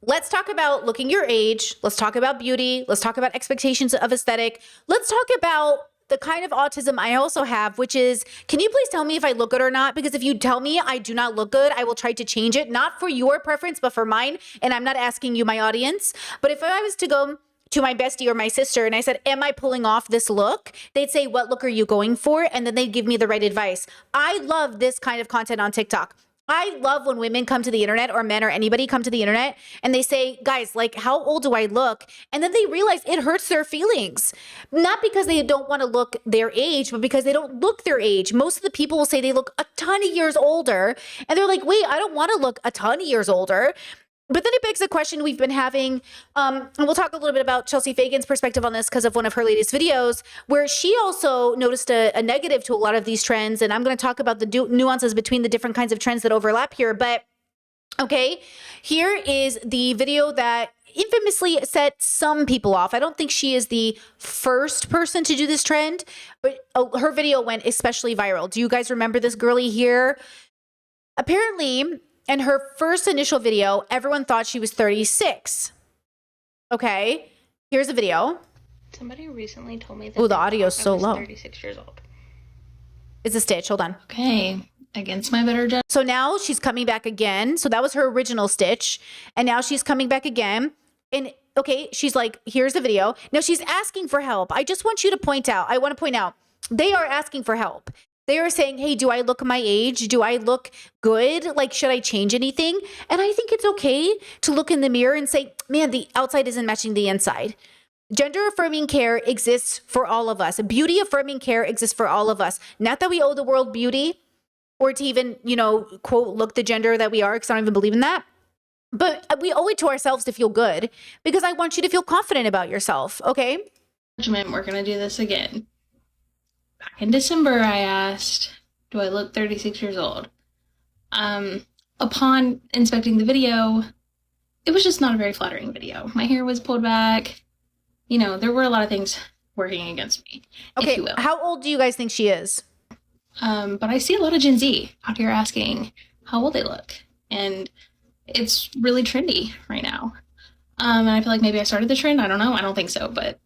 let's talk about looking your age. Let's talk about beauty. Let's talk about expectations of aesthetic. Let's talk about the kind of autism I also have, which is, can you please tell me if I look good or not? Because if you tell me I do not look good, I will try to change it, not for your preference, but for mine. And I'm not asking you, my audience. But if I was to go to my bestie or my sister and I said, am I pulling off this look? They'd say, what look are you going for? And then they'd give me the right advice. I love this kind of content on TikTok. I love when women come to the internet, or men or anybody come to the internet, and they say, guys, like, how old do I look? And then they realize it hurts their feelings. Not because they don't want to look their age, but because they don't look their age. Most of the people will say they look a ton of years older. And they're like, wait, I don't want to look a ton of years older. But then it begs the question we've been having, and we'll talk a little bit about Chelsea Fagan's perspective on this because of one of her latest videos, where she also noticed a negative to a lot of these trends. And I'm going to talk about the nuances between the different kinds of trends that overlap here. But okay, here is the video that infamously set some people off. I don't think she is the first person to do this trend, but her video went especially viral. Do you guys remember this girlie here? Apparently, in her first initial video, everyone thought she was 36. Okay, here's a video. Somebody recently told me that the audio is so low. 36 years old. It's a stitch. Hold on. Okay, against my better judgment. So now she's coming back again. So that was her original stitch. And now she's coming back again. And okay, she's like, here's the video. Now she's asking for help. I just want you to point out, I want to point out, they are asking for help. They are saying, hey, do I look my age? Do I look good? Like, should I change anything? And I think it's okay to look in the mirror and say, man, the outside isn't matching the inside. Gender affirming care exists for all of us. Beauty affirming care exists for all of us. Not that we owe the world beauty or to even, you know, quote, look the gender that we are, because I don't even believe in that. But we owe it to ourselves to feel good, because I want you to feel confident about yourself, okay? We're going to do this again. Back in December, I asked, do I look 36 years old? Upon inspecting the video, it was just not a very flattering video. My hair was pulled back. You know, there were a lot of things working against me, okay, if you will. How old do you guys think she is? But I see a lot of Gen Z out here asking how old they look. And it's really trendy right now. And I feel like maybe I started the trend. I don't know. I don't think so. But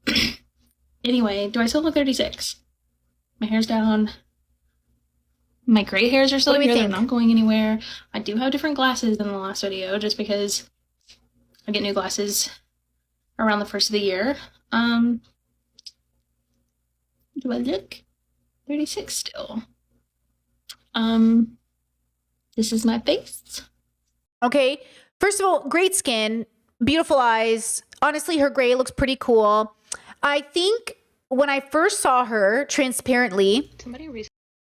anyway, do I still look 36? My hair's down. My gray hairs are still here. They're not going anywhere. I do have different glasses than the last video, just because I get new glasses around the first of the year. Do I look 36 still? This is my face. Okay. First of all, great skin, beautiful eyes. Honestly, her gray looks pretty cool. I think when I first saw her transparently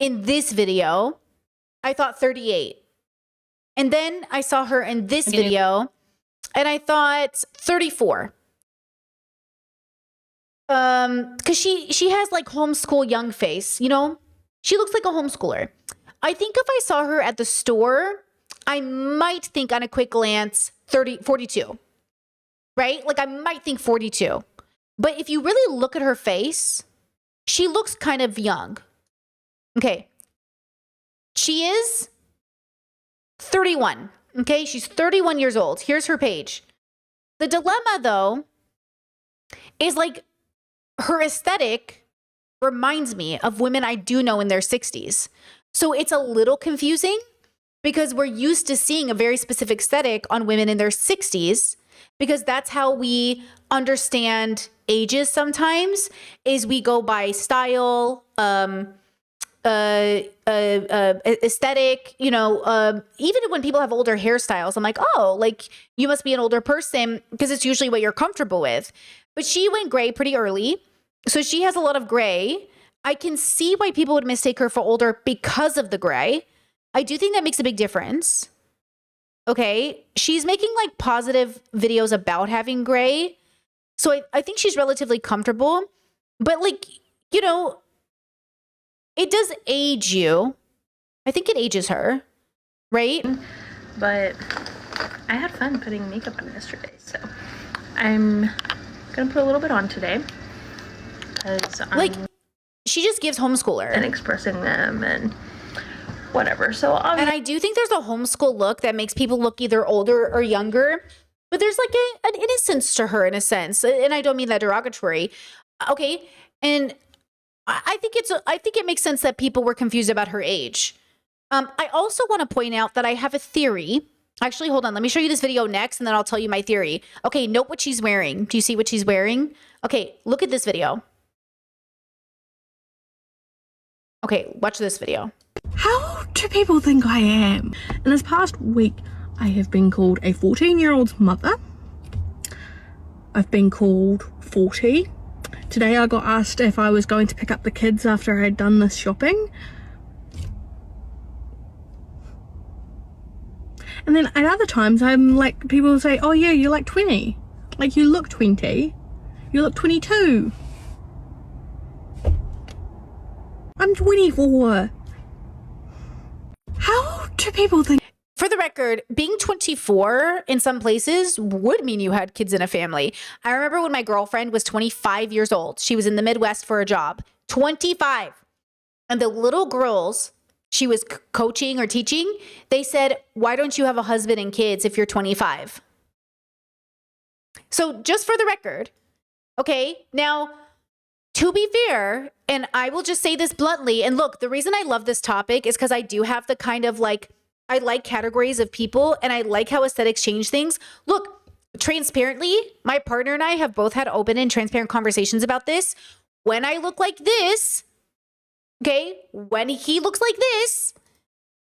in this video, I thought 38. And then I saw her in this video and I thought 34. Because she has like homeschool young face, you know? She looks like a homeschooler. I think if I saw her at the store, I might think on a quick glance 42, right? Like I might think 42. But if you really look at her face, she looks kind of young. Okay. She is 31. Okay. She's 31 years old. Here's her page. The dilemma, though, is like her aesthetic reminds me of women I do know in their 60s. So it's a little confusing because we're used to seeing a very specific aesthetic on women in their 60s, because that's how we understand ages sometimes, is we go by style, aesthetic, you know, even when people have older hairstyles, I'm like, oh, like you must be an older person, because it's usually what you're comfortable with. But she went gray pretty early. So she has a lot of gray. I can see why people would mistake her for older because of the gray. I do think that makes a big difference. Okay. She's making like positive videos about having gray. So I think she's relatively comfortable, but like, you know, it does age you. I think it ages her, right? But I had fun putting makeup on yesterday, so I'm gonna put a little bit on today because like she just gives homeschooler and expressing them and whatever. So and I do think there's a homeschool look that makes people look either older or younger. but there's like an innocence to her in a sense. And I don't mean that derogatory. Okay. And I think it makes sense that people were confused about her age. I also want to point out that I have a theory. Actually, hold on. Let me show you this video next, and then I'll tell you my theory. Okay, note what she's wearing. Do you see what she's wearing? Okay, look at this video. Okay, watch this video. How do people think I am? In this past week, I have been called a 14-year-old's mother. I've been called 40. Today I got asked if I was going to pick up the kids after I had done this shopping. And then at other times, I'm like, people will say, oh yeah, you're like 20. Like, you look 20. You look 22. I'm 24. How do people think? For the record, being 24 in some places would mean you had kids in a family. I remember when my girlfriend was 25 years old. She was in the Midwest for a job. 25. And the little girls she was coaching or teaching, they said, why don't you have a husband and kids if you're 25? So just for the record, okay, now, to be fair, and I will just say this bluntly, and look, the reason I love this topic is because I do have the kind of like, I like categories of people and I like how aesthetics change things. Look, transparently, my partner and I have both had open and transparent conversations about this. When I look like this, okay, when he looks like this,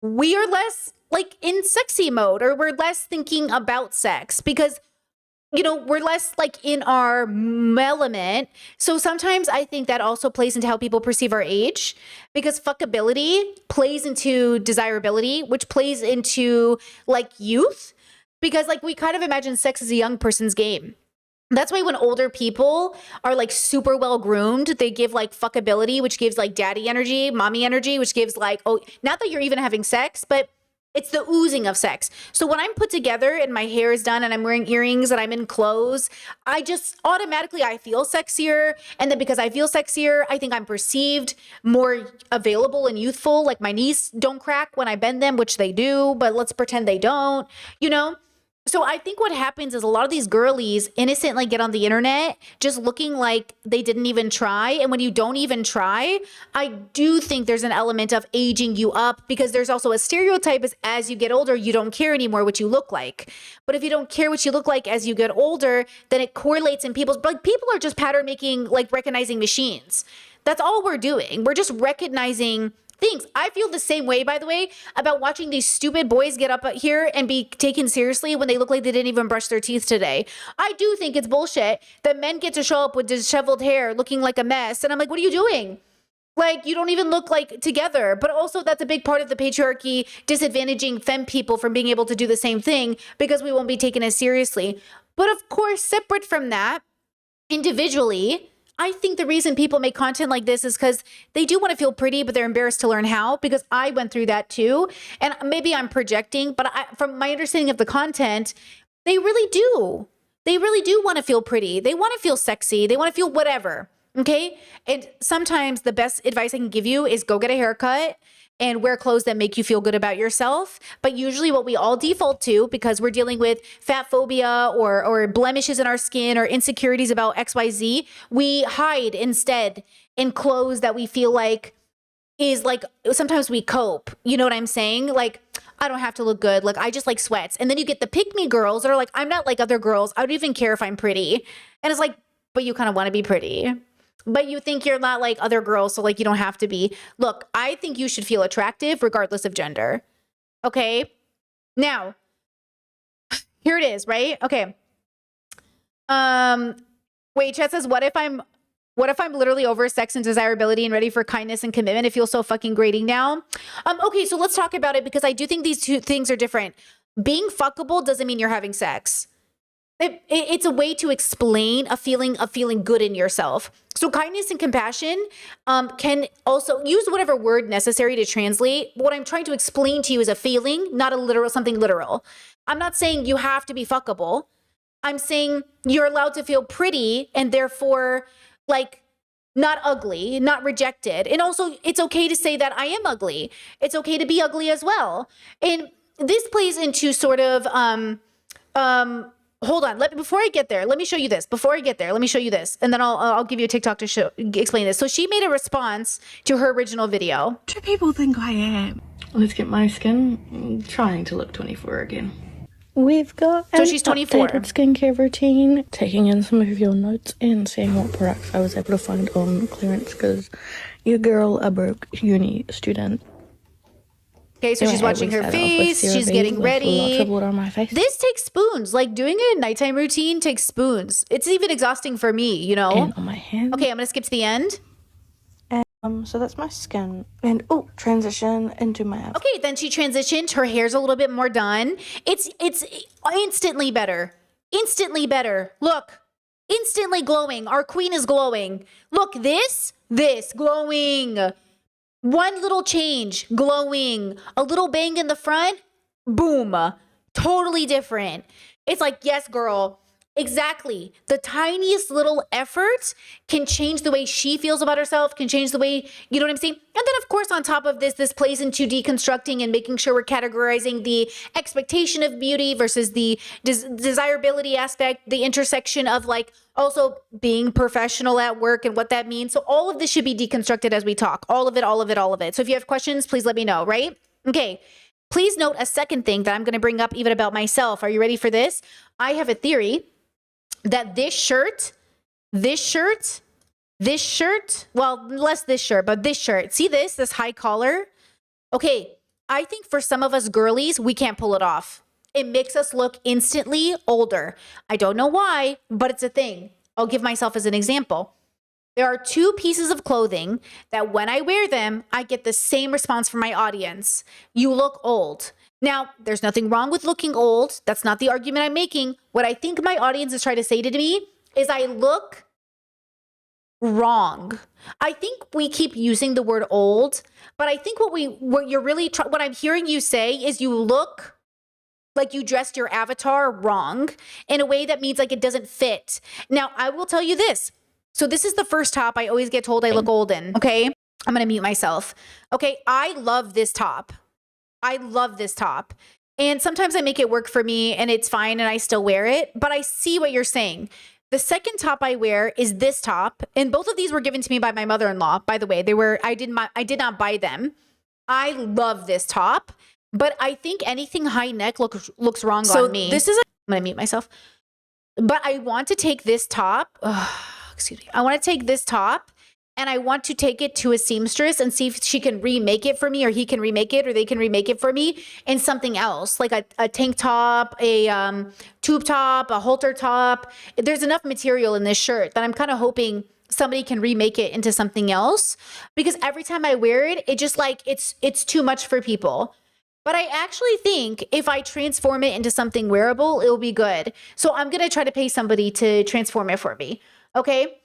we are less like in sexy mode, or we're less thinking about sex because, you know, we're less like in our element. So sometimes I think that also plays into how people perceive our age, because fuckability plays into desirability, which plays into like youth, because like we kind of imagine sex as a young person's game. That's why when older people are like super well groomed, they give like fuckability, which gives like daddy energy, mommy energy, which gives like, oh, not that you're even having sex, but it's the oozing of sex. So when I'm put together and my hair is done and I'm wearing earrings and I'm in clothes, I just automatically, I feel sexier. And then because I feel sexier, I think I'm perceived more available and youthful. Like my knees don't crack when I bend them, which they do, but let's pretend they don't, you know? So I think what happens is a lot of these girlies innocently get on the internet just looking like they didn't even try. And when you don't even try, I do think there's an element of aging you up, because there's also a stereotype as you get older, you don't care anymore what you look like. But if you don't care what you look like as you get older, then it correlates in people's, like people are just pattern making, like recognizing machines. That's all we're doing. We're just recognizing things. I feel the same way, by the way, about watching these stupid boys get up here and be taken seriously when they look like they didn't even brush their teeth today. I do think it's bullshit that men get to show up with disheveled hair looking like a mess. And I'm like, what are you doing? Like, you don't even look like together. But also that's a big part of the patriarchy disadvantaging femme people from being able to do the same thing, because we won't be taken as seriously. But of course, separate from that, individually, I think the reason people make content like this is because they do want to feel pretty, but they're embarrassed to learn how, because I went through that too. And maybe I'm projecting, but from my understanding of the content, they really do. They really do want to feel pretty. They want to feel sexy. They want to feel whatever. Okay. And sometimes the best advice I can give you is go get a haircut and wear clothes that make you feel good about yourself. But usually what we all default to, because we're dealing with fat phobia or blemishes in our skin or insecurities about XYZ, we hide instead in clothes that we feel like is like, sometimes we cope. You know what I'm saying? Like, I don't have to look good. Like, I just like sweats. And then you get the pick me girls that are like, I'm not like other girls. I don't even care if I'm pretty. And it's like, but you kind of want to be pretty. But you think you're not like other girls, so like you don't have to be. Look, I think you should feel attractive regardless of gender. Okay? Now, here it is, right? Okay. Wait, Chet says, what if I'm literally over sex and desirability and ready for kindness and commitment? It feels so fucking grating now. Okay, so let's talk about it, because I do think these two things are different. Being fuckable doesn't mean you're having sex. It's a way to explain a feeling of feeling good in yourself. So kindness and compassion can also use whatever word necessary to translate. What I'm trying to explain to you is a feeling, not a literal, something literal. I'm not saying you have to be fuckable. I'm saying you're allowed to feel pretty and therefore like not ugly, not rejected. And also it's okay to say that I am ugly. It's okay to be ugly as well. And this plays into sort of, hold on. Before I get there, let me show you this. Before I get there, let me show you this. And then I'll give you a TikTok to explain this. So she made a response to her original video. What do people think I am? Let's get my skin. I'm trying to look 24 again. We've got so she's 24. Updated skincare routine, taking in some of your notes and seeing what products I was able to find on clearance because your girl a broke uni student. Okay, so she's washing her face, she's getting ready. Lots of water on my face. This takes spoons. Like doing a nighttime routine takes spoons. It's even exhausting for me, you know? And on my hands. Okay, I'm gonna skip to the end. So that's my skin. And transition into my abs. Okay, then she transitioned. Her hair's a little bit more done. It's instantly better. Instantly better. Look, instantly glowing. Our queen is glowing. Look, this glowing. One little change, glowing. A little bang in the front, boom. Totally different. It's like, yes, girl. Exactly. The tiniest little effort can change the way she feels about herself, can change the way, you know what I'm saying? And then, of course, on top of this plays into deconstructing and making sure we're categorizing the expectation of beauty versus the desirability aspect, the intersection of like also being professional at work and what that means. So all of this should be deconstructed as we talk. All of it. So if you have questions, please let me know, right? Okay. Please note a second thing that I'm going to bring up even about myself. Are you ready for this? I have a theory that this shirt, well, less this shirt, but this shirt, see this high collar? Okay, I think for some of us girlies, we can't pull it off. It makes us look instantly older. I don't know why, but it's a thing. I'll give myself as an example. There are two pieces of clothing that when I wear them, I get the same response from my audience. You look old. Now, there's nothing wrong with looking old. That's not the argument I'm making. What I think my audience is trying to say to me is I look wrong. I think we keep using the word old, but I think what I'm hearing you say is you look like you dressed your avatar wrong in a way that means like it doesn't fit. Now, I will tell you this. So this is the first top I always get told I look old in, okay? I'm going to mute myself. Okay, I love this top. And sometimes I make it work for me and it's fine and I still wear it, but I see what you're saying. The second top I wear is this top, and both of these were given to me by my mother-in-law, by the way. I did not buy them. I love this top, but I think anything high neck looks wrong on me. I'm going to mute myself. But I want to take this top. Excuse me. I want to take this top and I want to take it to a seamstress and see if she can remake it for me, or he can remake it, or they can remake it for me in something else, like a tank top, a tube top, a halter top. There's enough material in this shirt that I'm kind of hoping somebody can remake it into something else, because every time I wear it, it just like it's too much for people. But I actually think if I transform it into something wearable, it'll be good. So I'm going to try to pay somebody to transform it for me. Okay?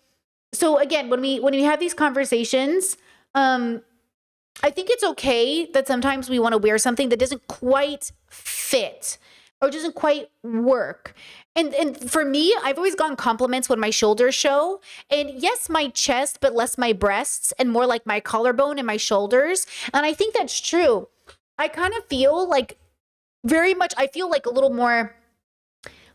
So again, when we have these conversations, I think it's okay that sometimes we want to wear something that doesn't quite fit or doesn't quite work. And for me, I've always gotten compliments when my shoulders show. And yes, my chest, but less my breasts and more like my collarbone and my shoulders. And I think that's true. I kind of feel like I feel like a little more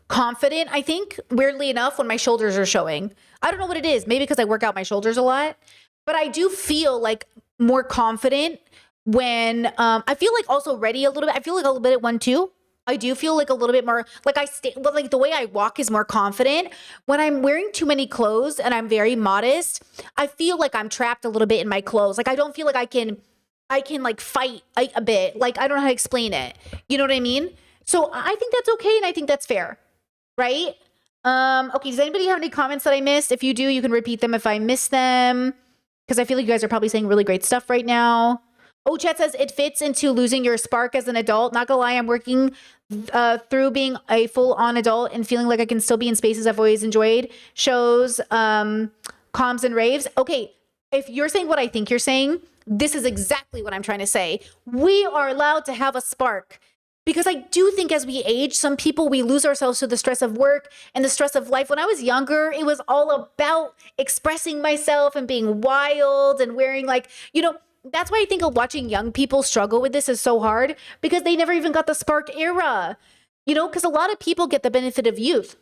confident, I think, weirdly enough, when my shoulders are showing. I don't know what it is. Maybe because I work out my shoulders a lot. But I do feel like more confident when I feel like also ready a little bit. I feel like a little bit at 1-2. I do feel like a little bit more like like the way I walk is more confident. When I'm wearing too many clothes and I'm very modest, I feel like I'm trapped a little bit in my clothes. Like I don't feel like I can like fight a bit. Like I don't know how to explain it. You know what I mean? So I think that's okay and I think that's fair. Right? Okay, does anybody have any comments that I missed? If you do, you can repeat them if I missed them, because I feel like you guys are probably saying really great stuff right now. Oh, Chet says it fits into losing your spark as an adult. Not gonna lie, I'm working through being a full-on adult and feeling like I can still be in spaces I've always enjoyed. Shows, comms and raves. Okay, if you're saying what I think you're saying, this is exactly what I'm trying to say. We are allowed to have a spark. Because I do think as we age, some people, we lose ourselves to the stress of work and the stress of life. When I was younger, it was all about expressing myself and being wild and wearing that's why I think watching young people struggle with this is so hard, because they never even got the spark era. You know, because a lot of people get the benefit of youth.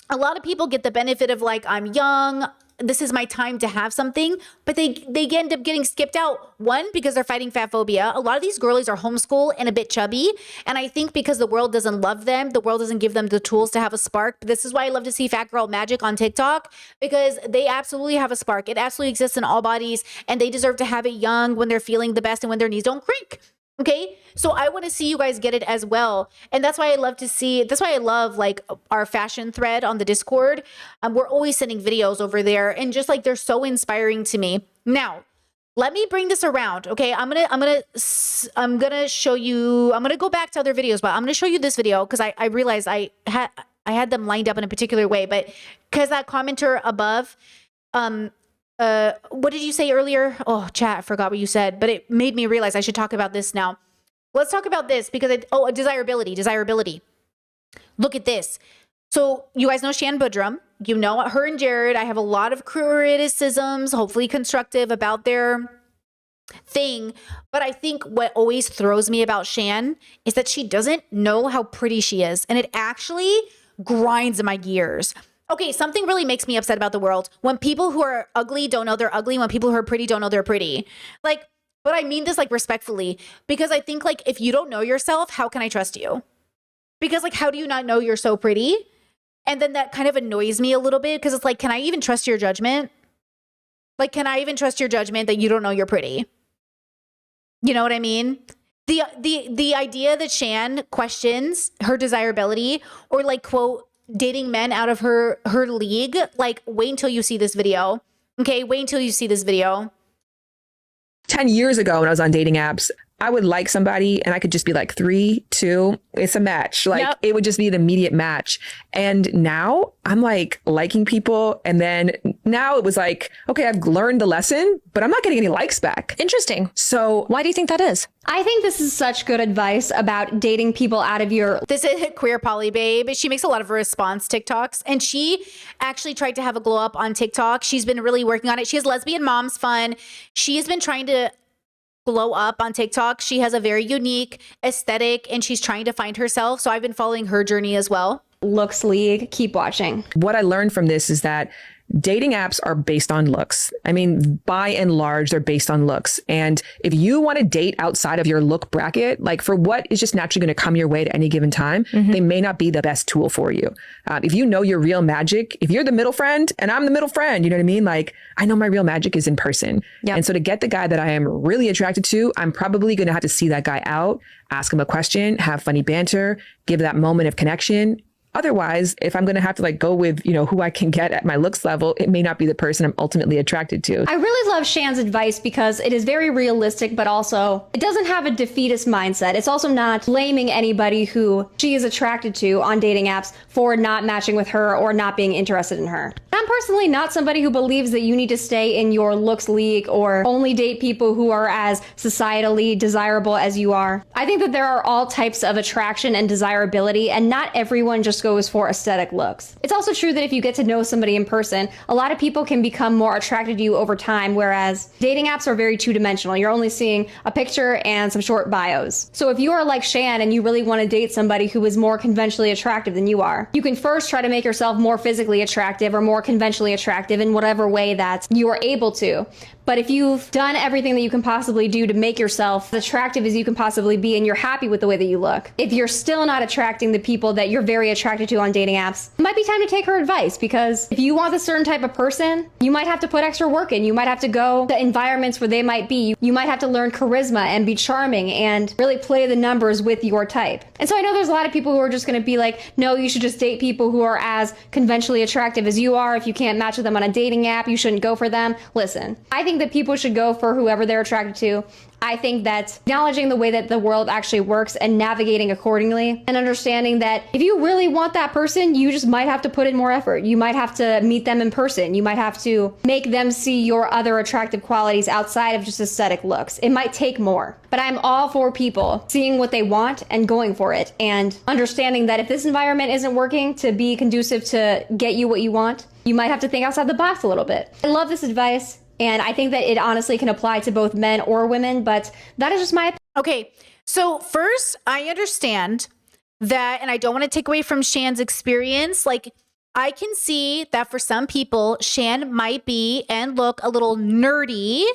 A lot of people get the benefit of like, I'm young, this is my time to have something, but they end up getting skipped out. One, because they're fighting fat phobia. A lot of these girlies are homeschooled and a bit chubby. And I think because the world doesn't love them, the world doesn't give them the tools to have a spark. This is why I love to see Fat Girl Magic on TikTok, because they absolutely have a spark. It absolutely exists in all bodies, and they deserve to have it young when they're feeling the best and when their knees don't creak. Okay, so I want to see you guys get it as well. And that's why I love to see, that's why I love like our fashion thread on the Discord. We're always sending videos over there, and just like they're so inspiring to me. Now, let me bring this around. Okay, I'm gonna show you, I'm gonna go back to other videos, but I'm gonna show you this video because I realized I had them lined up in a particular way, but because that commenter above, what did you say earlier? Oh, chat, I forgot what you said, but it made me realize I should talk about this now. Let's talk about this because desirability. Look at this. So you guys know Shan Budrum. You know her and Jared. I have a lot of criticisms, hopefully constructive, about their thing. But I think what always throws me about Shan is that she doesn't know how pretty she is. And it actually grinds my gears. Okay, something really makes me upset about the world. When people who are ugly don't know they're ugly, when people who are pretty don't know they're pretty. Like, but I mean this like respectfully, because I think like if you don't know yourself, how can I trust you? Because like, how do you not know you're so pretty? And then that kind of annoys me a little bit because it's like, can I even trust your judgment? Like, can I even trust your judgment that you don't know you're pretty? You know what I mean? The idea that Shan questions her desirability or like quote, dating men out of her league, like wait until you see this video. Okay, wait until you see this video. 10 years ago when I was on dating apps, I would like somebody and I could just be like 3, 2, it's a match. Like It would just be an immediate match. And now I'm like liking people. And then now it was like, okay, I've learned the lesson, but I'm not getting any likes back. Interesting. So Why do you think that is? I think this is such good advice about dating people out of your... This is Queer Poly Babe. She makes a lot of response TikToks, and she actually tried to have a glow up on TikTok. She's been really working on it. She has Lesbian Moms Fun. She has been trying to glow up on TikTok. She has a very unique aesthetic and she's trying to find herself. So I've been following her journey as well. Looks League, keep watching. what I learned from this is that dating apps are based on looks. I mean, by and large, they're based on looks. And if you want to date outside of your look bracket, like for what is just naturally going to come your way at any given time, they may not be the best tool for you. If you know your real magic, if you're the middle friend and I'm the middle friend, you know what I mean? Like, I know my real magic is in person. Yep. And so to get the guy that I am really attracted to, I'm probably going to have to see that guy out, ask him a question, have funny banter, give that moment of connection. Otherwise, if I'm going to have to like go with, you know, who I can get at my looks level, it may not be the person I'm ultimately attracted to. I really love Shan's advice because it is very realistic, but also it doesn't have a defeatist mindset. It's also not blaming anybody who she is attracted to on dating apps for not matching with her or not being interested in her. I'm personally not somebody who believes that you need to stay in your looks league or only date people who are as societally desirable as you are. I think that there are all types of attraction and desirability, and not everyone just goes for aesthetic looks. It's also true that if you get to know somebody in person, a lot of people can become more attracted to you over time, whereas dating apps are very two-dimensional. You're only seeing a picture and some short bios. So if you are like Shan and you really want to date somebody who is more conventionally attractive than you are, you can first try to make yourself more physically attractive or more conventionally attractive in whatever way that you are able to. But if you've done everything that you can possibly do to make yourself as attractive as you can possibly be and you're happy with the way that you look, if you're still not attracting the people that you're very attracted to on dating apps, it might be time to take her advice, because if you want a certain type of person, you might have to put extra work in. You might have to go to environments where they might be. You might have to learn charisma and be charming and really play the numbers with your type. And so I know there's a lot of people who are just going to be like, no, you should just date people who are as conventionally attractive as you are. If you can't match with them on a dating app, you shouldn't go for them. Listen, I think that people should go for whoever they're attracted to. I think that acknowledging the way that the world actually works and navigating accordingly, and understanding that if you really want that person, you just might have to put in more effort. You might have to meet them in person. You might have to make them see your other attractive qualities outside of just aesthetic looks. It might take more. But I'm all for people seeing what they want and going for it, and understanding that if this environment isn't working to be conducive to get you what you want, you might have to think outside the box a little bit. I love this advice. And I think that it honestly can apply to both men or women, but that is just my opinion. Okay, so first, I understand that, and I don't want to take away from Shan's experience, like I can see that for some people, Shan might be and look a little nerdy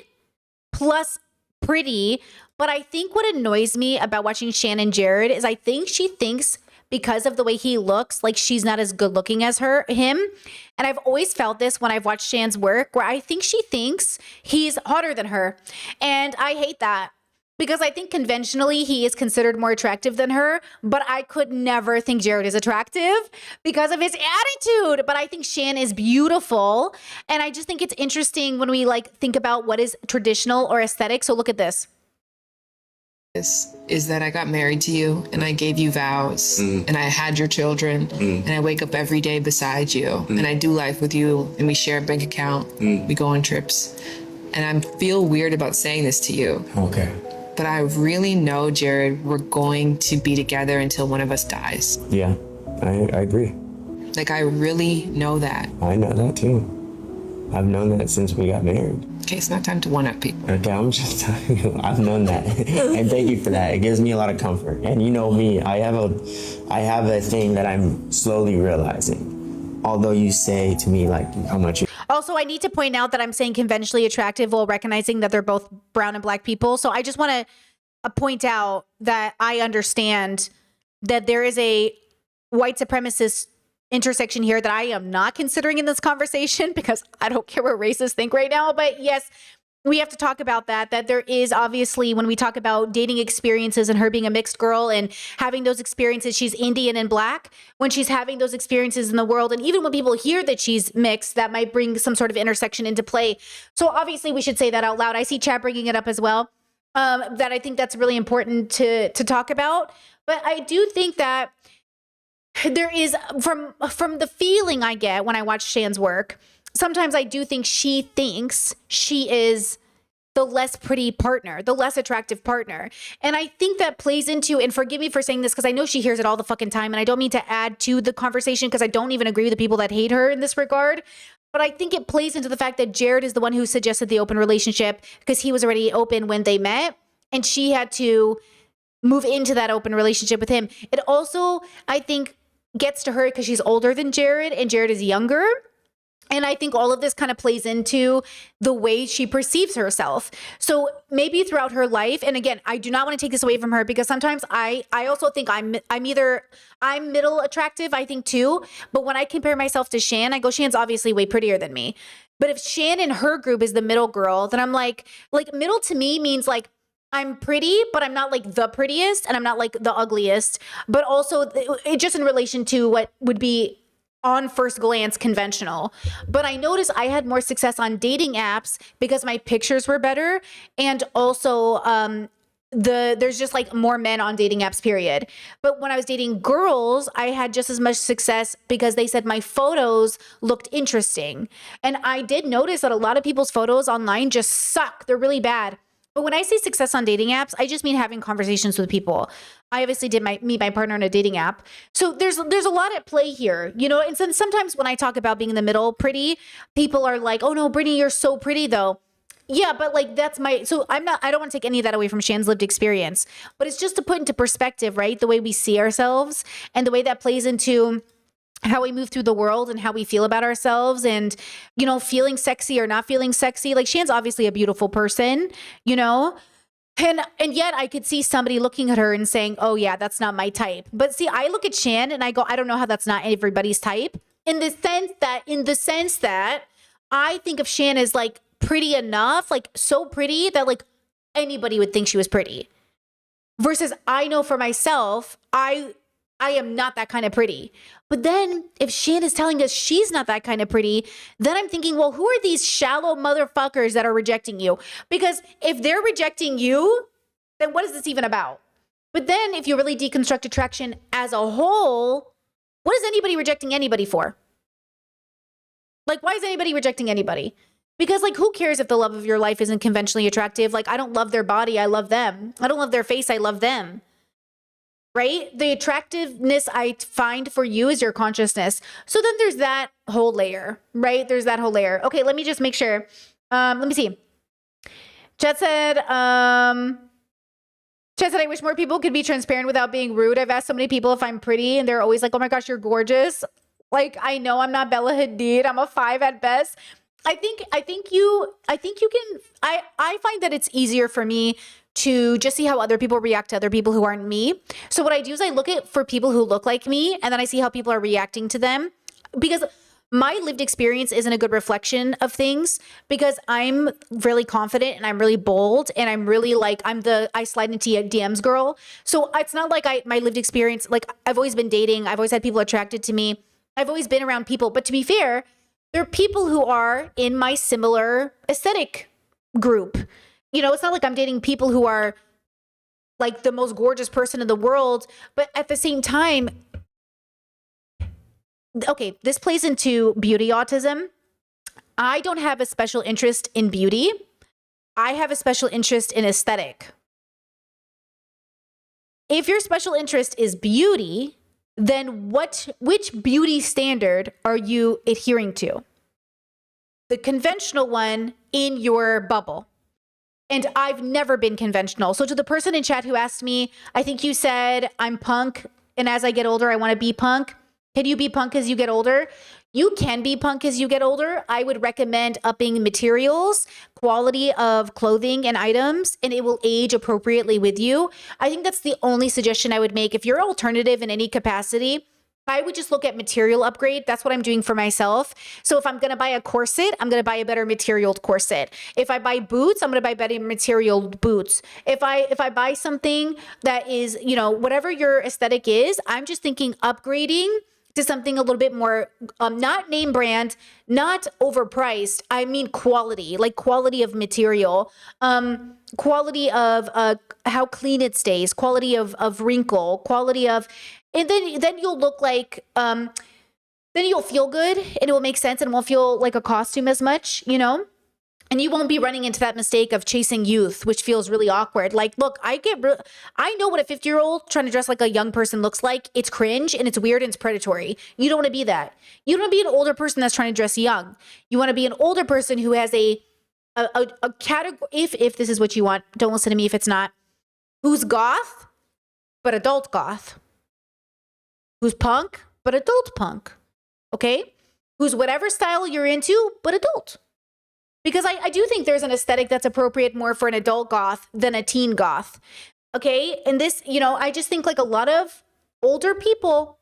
plus pretty. But I think what annoys me about watching Shan and Jared is I think she thinks because of the way he looks, like she's not as good looking as him. And I've always felt this when I've watched Shan's work, where I think she thinks he's hotter than her. And I hate that. Because I think conventionally he is considered more attractive than her, but I could never think Jared is attractive because of his attitude. But I think Shan is beautiful. And I just think it's interesting when we like think about what is traditional or aesthetic. So look at this. Is that I got married to you and I gave you vows and I had your children and I wake up every day beside you and I do life with you and we share a bank account, we go on trips. And I feel weird about saying this to you. Okay. But I really know, Jared, we're going to be together until one of us dies. Yeah, I agree. Like, I really know that. I know that too. I've known that since we got married. Okay, it's not time to one-up people. Okay, I'm just telling you, I've known that. And thank you for that. It gives me a lot of comfort. And you know me, I have a thing that I'm slowly realizing. Although you say to me like how much you Also, I need to point out that I'm saying conventionally attractive while recognizing that they're both brown and black people. So I just want to point out that I understand that there is a white supremacist intersection here that I am not considering in this conversation because I don't care what racists think right now. But yes, we have to talk about that there is obviously when we talk about dating experiences and her being a mixed girl and having those experiences, she's Indian and black. When she's having those experiences in the world, and even when people hear that she's mixed, that might bring some sort of intersection into play. So obviously we should say that out loud. I see Chad bringing it up as well, that I think that's really important to talk about. But I do think that there is, from the feeling I get when I watch Shan's work, sometimes I do think she thinks she is the less pretty partner, the less attractive partner. And I think that plays into, and forgive me for saying this because I know she hears it all the fucking time, and I don't mean to add to the conversation because I don't even agree with the people that hate her in this regard. But I think it plays into the fact that Jared is the one who suggested the open relationship because he was already open when they met, and she had to move into that open relationship with him. It also, I think, gets to her because she's older than Jared and Jared is younger. And I think all of this kind of plays into the way she perceives herself. So maybe throughout her life, and again, I do not want to take this away from her because sometimes I also think I'm middle attractive, I think too. But when I compare myself to Shan, I go, Shan's obviously way prettier than me. But if Shan in her group is the middle girl, then I'm like middle to me means like, I'm pretty, but I'm not like the prettiest and I'm not like the ugliest, but also it just in relation to what would be on first glance conventional. But I noticed I had more success on dating apps because my pictures were better. And also there's just like more men on dating apps, period. But when I was dating girls, I had just as much success because they said my photos looked interesting. And I did notice that a lot of people's photos online just suck. They're really bad. But when I say success on dating apps, I just mean having conversations with people. I obviously did meet my partner on a dating app. So there's a lot at play here, you know? And sometimes when I talk about being in the middle pretty, people are like, oh no, Brittany, you're so pretty though. Yeah, but like I don't want to take any of that away from Shan's lived experience, but it's just to put into perspective, right? The way we see ourselves and the way that plays into how we move through the world and how we feel about ourselves and, you know, feeling sexy or not feeling sexy. Like Shan's obviously a beautiful person, you know, and yet I could see somebody looking at her and saying, oh yeah, that's not my type. But see, I look at Shan and I go, I don't know how that's not everybody's type in the sense that I think of Shan as like pretty enough, like so pretty that like anybody would think she was pretty versus I know for myself, I am not that kind of pretty. But then if Shan is telling us she's not that kind of pretty, then I'm thinking, well, who are these shallow motherfuckers that are rejecting you? Because if they're rejecting you, then what is this even about? But then if you really deconstruct attraction as a whole, what is anybody rejecting anybody for? Like, why is anybody rejecting anybody? Because like, who cares if the love of your life isn't conventionally attractive? Like, I don't love their body. I love them. I don't love their face. I love them. Right? The attractiveness I find for you is your consciousness. So then there's that whole layer, right? There's that whole layer. Okay, let me just make sure. Let me see. Chet said, Chad said, I wish more people could be transparent without being rude. I've asked so many people if I'm pretty and they're always like, oh my gosh, you're gorgeous. Like, I know I'm not Bella Hadid. I'm a 5 at best. I think you can, I find that it's easier for me to just see how other people react to other people who aren't me. So what I do is I look at for people who look like me, and then I see how people are reacting to them, because my lived experience isn't a good reflection of things, because I'm really confident and I'm really bold and I'm really like, I slide into DMs girl. So it's not like my lived experience, like I've always been dating. I've always had people attracted to me. I've always been around people, but to be fair, there are people who are in my similar aesthetic group. You know, it's not like I'm dating people who are like the most gorgeous person in the world, but at the same time, okay, this plays into beauty autism. I don't have a special interest in beauty. I have a special interest in aesthetic. If your special interest is beauty, then which beauty standard are you adhering to? The conventional one in your bubble. And I've never been conventional. So to the person in chat who asked me, I think you said I'm punk, and as I get older, I want to be punk. Can you be punk as you get older? You can be punk as you get older. I would recommend upping materials, quality of clothing and items, and it will age appropriately with you. I think that's the only suggestion I would make. If you're alternative in any capacity, I would just look at material upgrade. That's what I'm doing for myself. So if I'm going to buy a corset, I'm going to buy a better material corset. If I buy boots, I'm going to buy better material boots. If I buy something that is, you know, whatever your aesthetic is, I'm just thinking upgrading to something a little bit more, not name brand, not overpriced. I mean quality, like quality of material, quality of how clean it stays, quality of wrinkle, quality of, and then you'll look like, then you'll feel good and it will make sense and won't feel like a costume as much, you know? And you won't be running into that mistake of chasing youth, which feels really awkward. Like, look, I know what a 50-year-old trying to dress like a young person looks like. It's cringe and it's weird and it's predatory. You don't want to be that. You don't want to be an older person that's trying to dress young. You want to be an older person who has a category. If this is what you want, don't listen to me if it's not. Who's goth, but adult goth. Who's punk, but adult punk. Okay? Who's whatever style you're into, but adult. Because I do think there's an aesthetic that's appropriate more for an adult goth than a teen goth. Okay? And this, you know, I just think like a lot of older people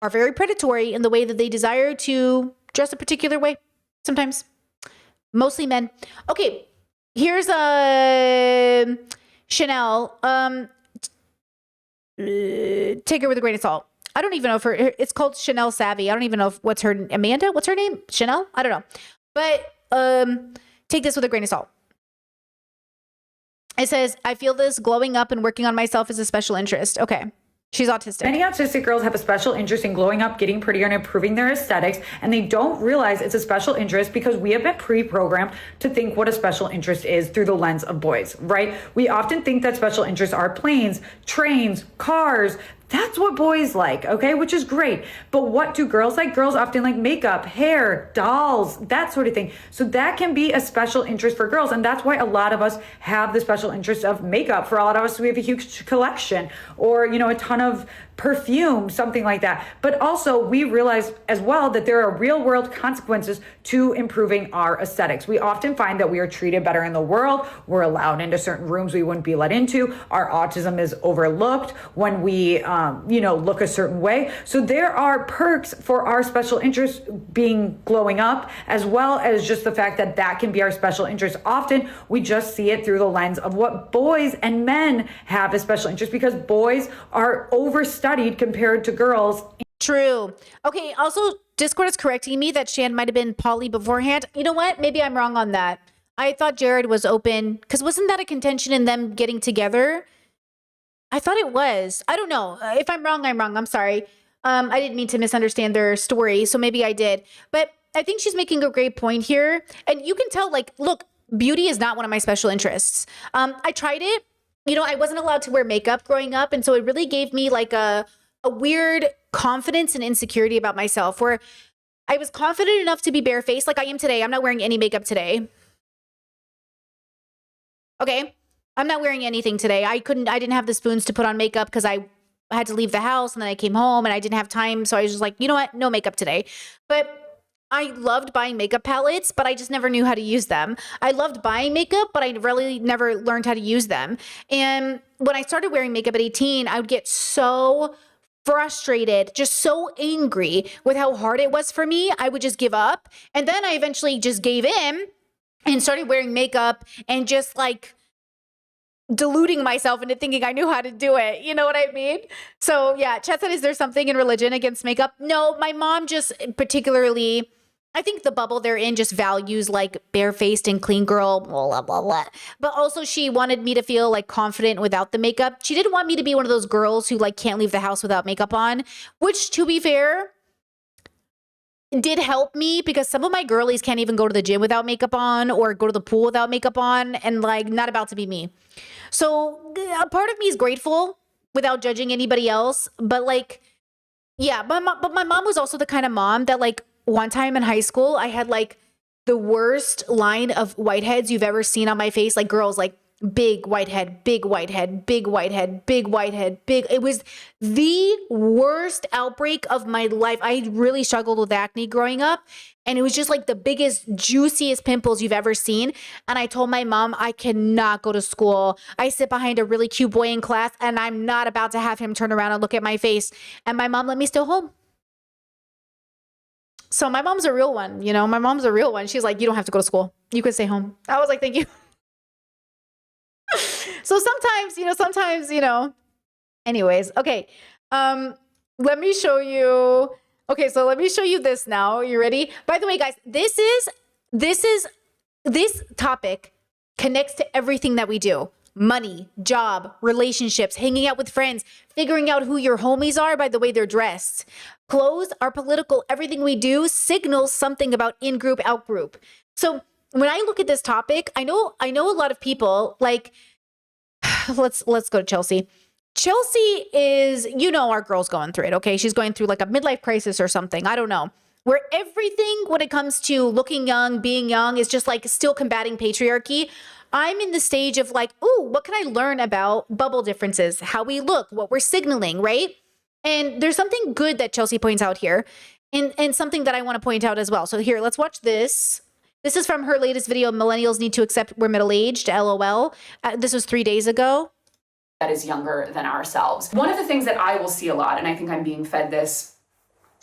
are very predatory in the way that they desire to dress a particular way. Sometimes. Mostly men. Okay. Here's a Chanel. Take her with a grain of salt. I don't even know if it's called Chanel Savvy. I don't even know what's her name? Chanel? I don't know. But take this with a grain of salt. It says, I feel this glowing up and working on myself is a special interest. Okay. She's autistic. Many autistic girls have a special interest in glowing up, getting prettier, and improving their aesthetics, and they don't realize it's a special interest because we have been pre-programmed to think what a special interest is through the lens of boys, right? We often think that special interests are planes, trains, cars. That's what boys like, okay? Which is great. But what do girls like? Girls often like makeup, hair, dolls, that sort of thing. So that can be a special interest for girls. And that's why a lot of us have the special interest of makeup. For a lot of us, we have a huge collection or, you know, a ton of perfume, something like that. But also we realize as well that there are real world consequences to improving our aesthetics. We often find that we are treated better in the world. We're allowed into certain rooms we wouldn't be let into. Our autism is overlooked when we, look a certain way. So there are perks for our special interest being glowing up, as well as just the fact that that can be our special interest. Often we just see it through the lens of what boys and men have as special interest because boys are overstudied compared to girls. True. Okay. Also, Discord is correcting me that Shan might have been poly beforehand. You know what? Maybe I'm wrong on that. I thought Jared was open because wasn't that a contention in them getting together? I thought it was. I don't know. If I'm wrong, I'm wrong. I'm sorry. I didn't mean to misunderstand their story, so maybe I did. But I think she's making a great point here. And you can tell, like, look, beauty is not one of my special interests. I tried it. You know, I wasn't allowed to wear makeup growing up. And so it really gave me like a weird confidence and insecurity about myself where I was confident enough to be barefaced like I am today. I'm not wearing any makeup today. Okay. I'm not wearing anything today. I didn't have the spoons to put on makeup because I had to leave the house and then I came home and I didn't have time. So I was just like, you know what? No makeup today. But I loved buying makeup palettes, but I just never knew how to use them. I loved buying makeup, but I really never learned how to use them. And when I started wearing makeup at 18, I would get so frustrated, just so angry with how hard it was for me. I would just give up. And then I eventually just gave in and started wearing makeup and just like deluding myself into thinking I knew how to do it. You know what I mean? So yeah, Chet said, is there something in religion against makeup? No, my mom just particularly, I think the bubble they're in just values like barefaced and clean girl, blah, blah, blah, blah. But also she wanted me to feel like confident without the makeup. She didn't want me to be one of those girls who like can't leave the house without makeup on, which to be fair, did help me because some of my girlies can't even go to the gym without makeup on or go to the pool without makeup on, and like not about to be me. So a part of me is grateful without judging anybody else. But like, yeah, but my mom was also the kind of mom that like one time in high school, I had like the worst line of whiteheads you've ever seen on my face. Like girls like big whitehead, big whitehead, big whitehead, big whitehead, big. It was the worst outbreak of my life. I really struggled with acne growing up. And it was just like the biggest, juiciest pimples you've ever seen. And I told my mom, I cannot go to school. I sit behind a really cute boy in class and I'm not about to have him turn around and look at my face. And my mom let me stay home. So my mom's a real one, you know, my mom's a real one. She's like, you don't have to go to school. You can stay home. I was like, thank you. So sometimes, anyways, okay. Let me show you. Okay, so let me show you this now. You ready? By the way, guys, this topic connects to everything that we do. Money, job, relationships, hanging out with friends, figuring out who your homies are by the way they're dressed. Clothes are political. Everything we do signals something about in-group, out-group. So when I look at this topic, I know a lot of people like, let's go to Chelsea. Chelsea is, our girl's going through it, okay? She's going through like a midlife crisis or something. I don't know. Where everything when it comes to looking young, being young is just like still combating patriarchy. I'm in the stage of like, ooh, what can I learn about bubble differences, how we look, what we're signaling, right? And there's something good that Chelsea points out here and something that I want to point out as well. So here, let's watch this. This is from her latest video, Millennials Need to Accept We're Middle-Aged, LOL. This was 3 days ago. That is younger than ourselves. One of the things that I will see a lot, and I think I'm being fed this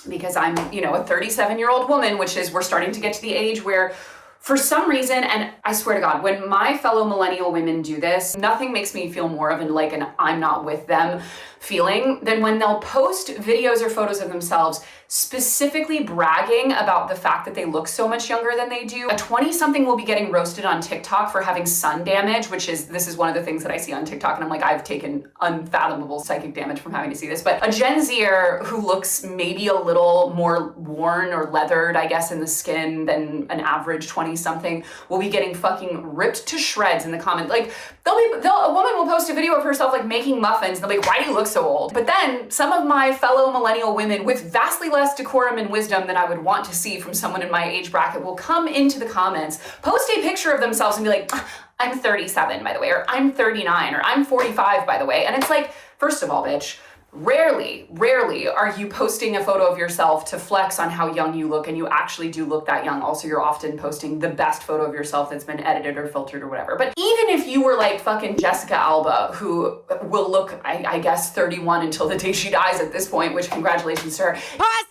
because I'm, a 37-year-old woman, which is we're starting to get to the age where for some reason, and I swear to God, when my fellow millennial women do this, nothing makes me feel more of an I'm not with them feeling than when they'll post videos or photos of themselves specifically bragging about the fact that they look so much younger than they do. A 20-something will be getting roasted on TikTok for having sun damage, this is one of the things that I see on TikTok, and I'm like, I've taken unfathomable psychic damage from having to see this. But a Gen Zer who looks maybe a little more worn or leathered, I guess, in the skin than an average 20-something will be getting fucking ripped to shreds in the comments. Like, a woman will post a video of herself like making muffins, and they'll be like, why do you look so old? But then some of my fellow millennial women with vastly less decorum and wisdom than I would want to see from someone in my age bracket will come into the comments, post a picture of themselves and be like, I'm 37, by the way, or I'm 39, or I'm 45, by the way. And it's like, first of all, bitch, rarely are you posting a photo of yourself to flex on how young you look, and you actually do look that young. Also, you're often posting the best photo of yourself that's been edited or filtered or whatever. But even if you were like fucking Jessica Alba, who will look, I guess, 31 until the day she dies at this point, which congratulations to her. Pause!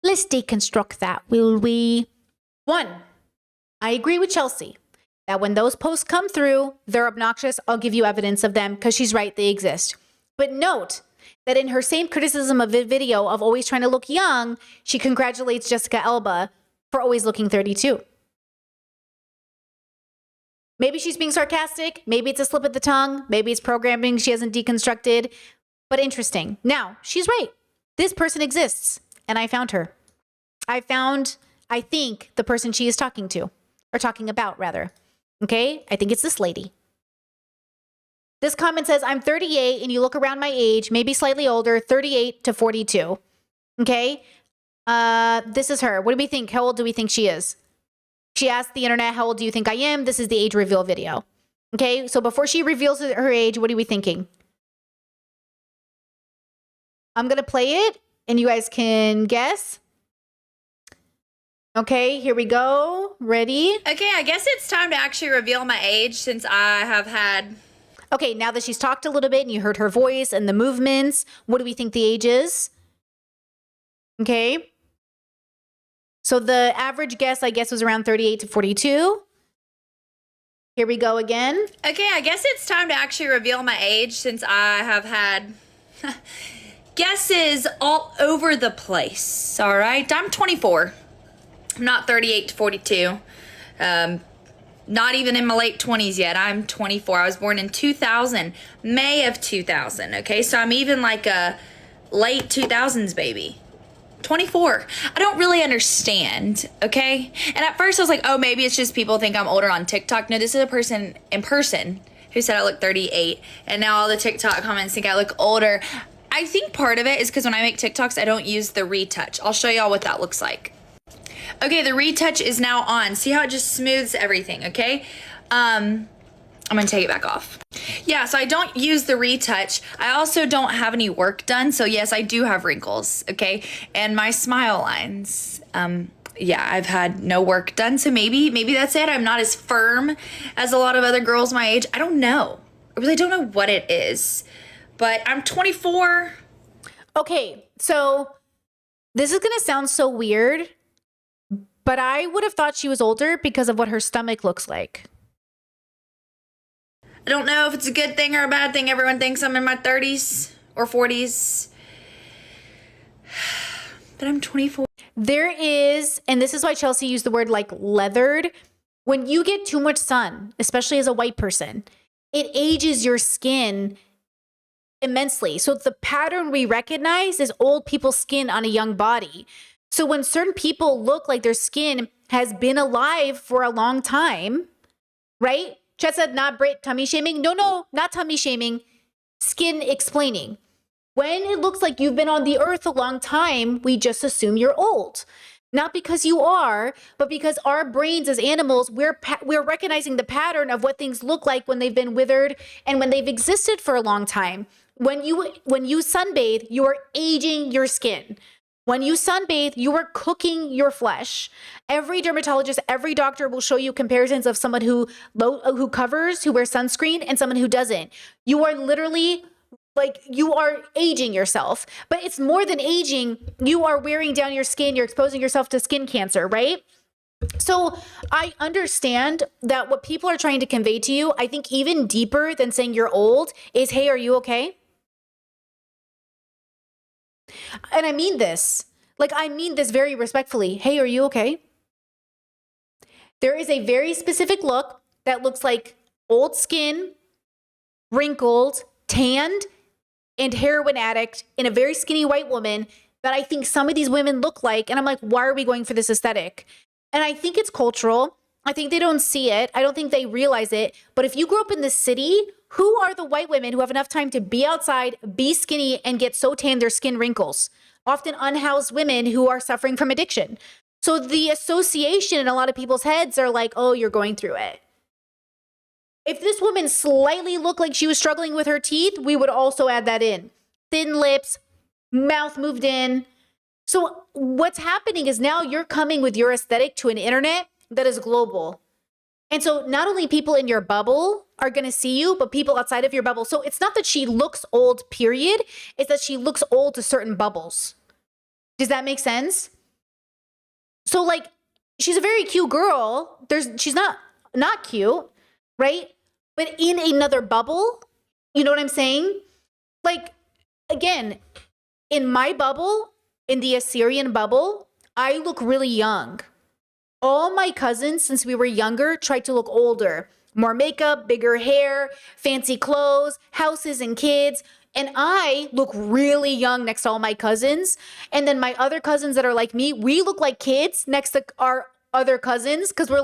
Let's deconstruct that, will we? 1, I agree with Chelsea that when those posts come through, they're obnoxious. I'll give you evidence of them because she's right, they exist. But note that in her same criticism of the video of always trying to look young, she congratulates Jessica Alba for always looking 32. Maybe she's being sarcastic. Maybe it's a slip of the tongue. Maybe it's programming she hasn't deconstructed. But interesting. Now, she's right. This person exists. And I found her. I think, the person she is talking to. Or talking about, rather. Okay? I think it's this lady. This comment says, I'm 38 and you look around my age, maybe slightly older, 38 to 42. Okay? This is her. What do we think? How old do we think she is? She asked the internet, how old do you think I am? This is the age reveal video. Okay, so before she reveals her age, what are we thinking? I'm going to play it and you guys can guess. Okay, here we go. Ready? Okay, I guess it's time to actually reveal my age since I have had... Okay, now that she's talked a little bit and you heard her voice and the movements, what do we think the age is? Okay. So the average guess, I guess, was around 38 to 42. Here we go again. Okay, I guess it's time to actually reveal my age since I have had guesses all over the place. All right, I'm 24. I'm not 38 to 42. Not even in my late 20s yet. I'm 24. I was born in 2000, May of 2000. Okay, so I'm even like a late 2000s baby. 24. I don't really understand, okay? And at first I was like, oh, maybe it's just people think I'm older on TikTok. No, this is a person in person who said I look 38, and now all the TikTok comments think I look older. I think part of it is because when I make TikToks, I don't use the retouch. I'll show y'all what that looks like. Okay, the retouch is now on. See how it just smooths everything, okay? I'm gonna take it back off. Yeah, so I don't use the retouch. I also don't have any work done, so yes, I do have wrinkles, okay? And my smile lines, yeah, I've had no work done, so maybe that's it. I'm not as firm as a lot of other girls my age. I don't know. I really don't know what it is, but I'm 24. Okay, so this is gonna sound so weird, but I would have thought she was older because of what her stomach looks like. I don't know if it's a good thing or a bad thing. Everyone thinks I'm in my 30s or 40s. But I'm 24. There is, and this is why Chelsea used the word like leathered. When you get too much sun, especially as a white person, it ages your skin immensely. So the pattern we recognize is old people's skin on a young body. So when certain people look like their skin has been alive for a long time, right? Chet said, not Brit tummy shaming. No, not tummy shaming. Skin explaining. When it looks like you've been on the earth a long time, we just assume you're old. Not because you are, but because our brains as animals, we're recognizing the pattern of what things look like when they've been withered and when they've existed for a long time. When you sunbathe, you are aging your skin. When you sunbathe, you are cooking your flesh. Every dermatologist, every doctor will show you comparisons of someone who covers, who wears sunscreen, and someone who doesn't. You are literally you are aging yourself. But it's more than aging. You are wearing down your skin. You're exposing yourself to skin cancer, right? So I understand that what people are trying to convey to you, I think even deeper than saying you're old, is, hey, are you okay? And I mean this. I mean this very respectfully. Hey, are you okay? There is a very specific look that looks like old skin, wrinkled, tanned, and heroin addict in a very skinny white woman that I think some of these women look like. And I'm like, why are we going for this aesthetic? And I think it's cultural. I think they don't see it. I don't think they realize it. But if you grew up in the city, who are the white women who have enough time to be outside, be skinny, and get so tan their skin wrinkles? Often unhoused women who are suffering from addiction. So the association in a lot of people's heads are like, oh, you're going through it. If this woman slightly looked like she was struggling with her teeth, we would also add that in. Thin lips, mouth moved in. So what's happening is now you're coming with your aesthetic to an internet that is global. And so not only people in your bubble are going to see you, but people outside of your bubble. So it's not that she looks old, period. It's that she looks old to certain bubbles. Does that make sense? So she's a very cute girl. She's not cute, right? But in another bubble, you know what I'm saying? Again, in my bubble, in the Assyrian bubble, I look really young. All my cousins, since we were younger, tried to look older. More makeup, bigger hair, fancy clothes, houses and kids. And I look really young next to all my cousins. And then my other cousins that are like me, we look like kids next to our other cousins because we're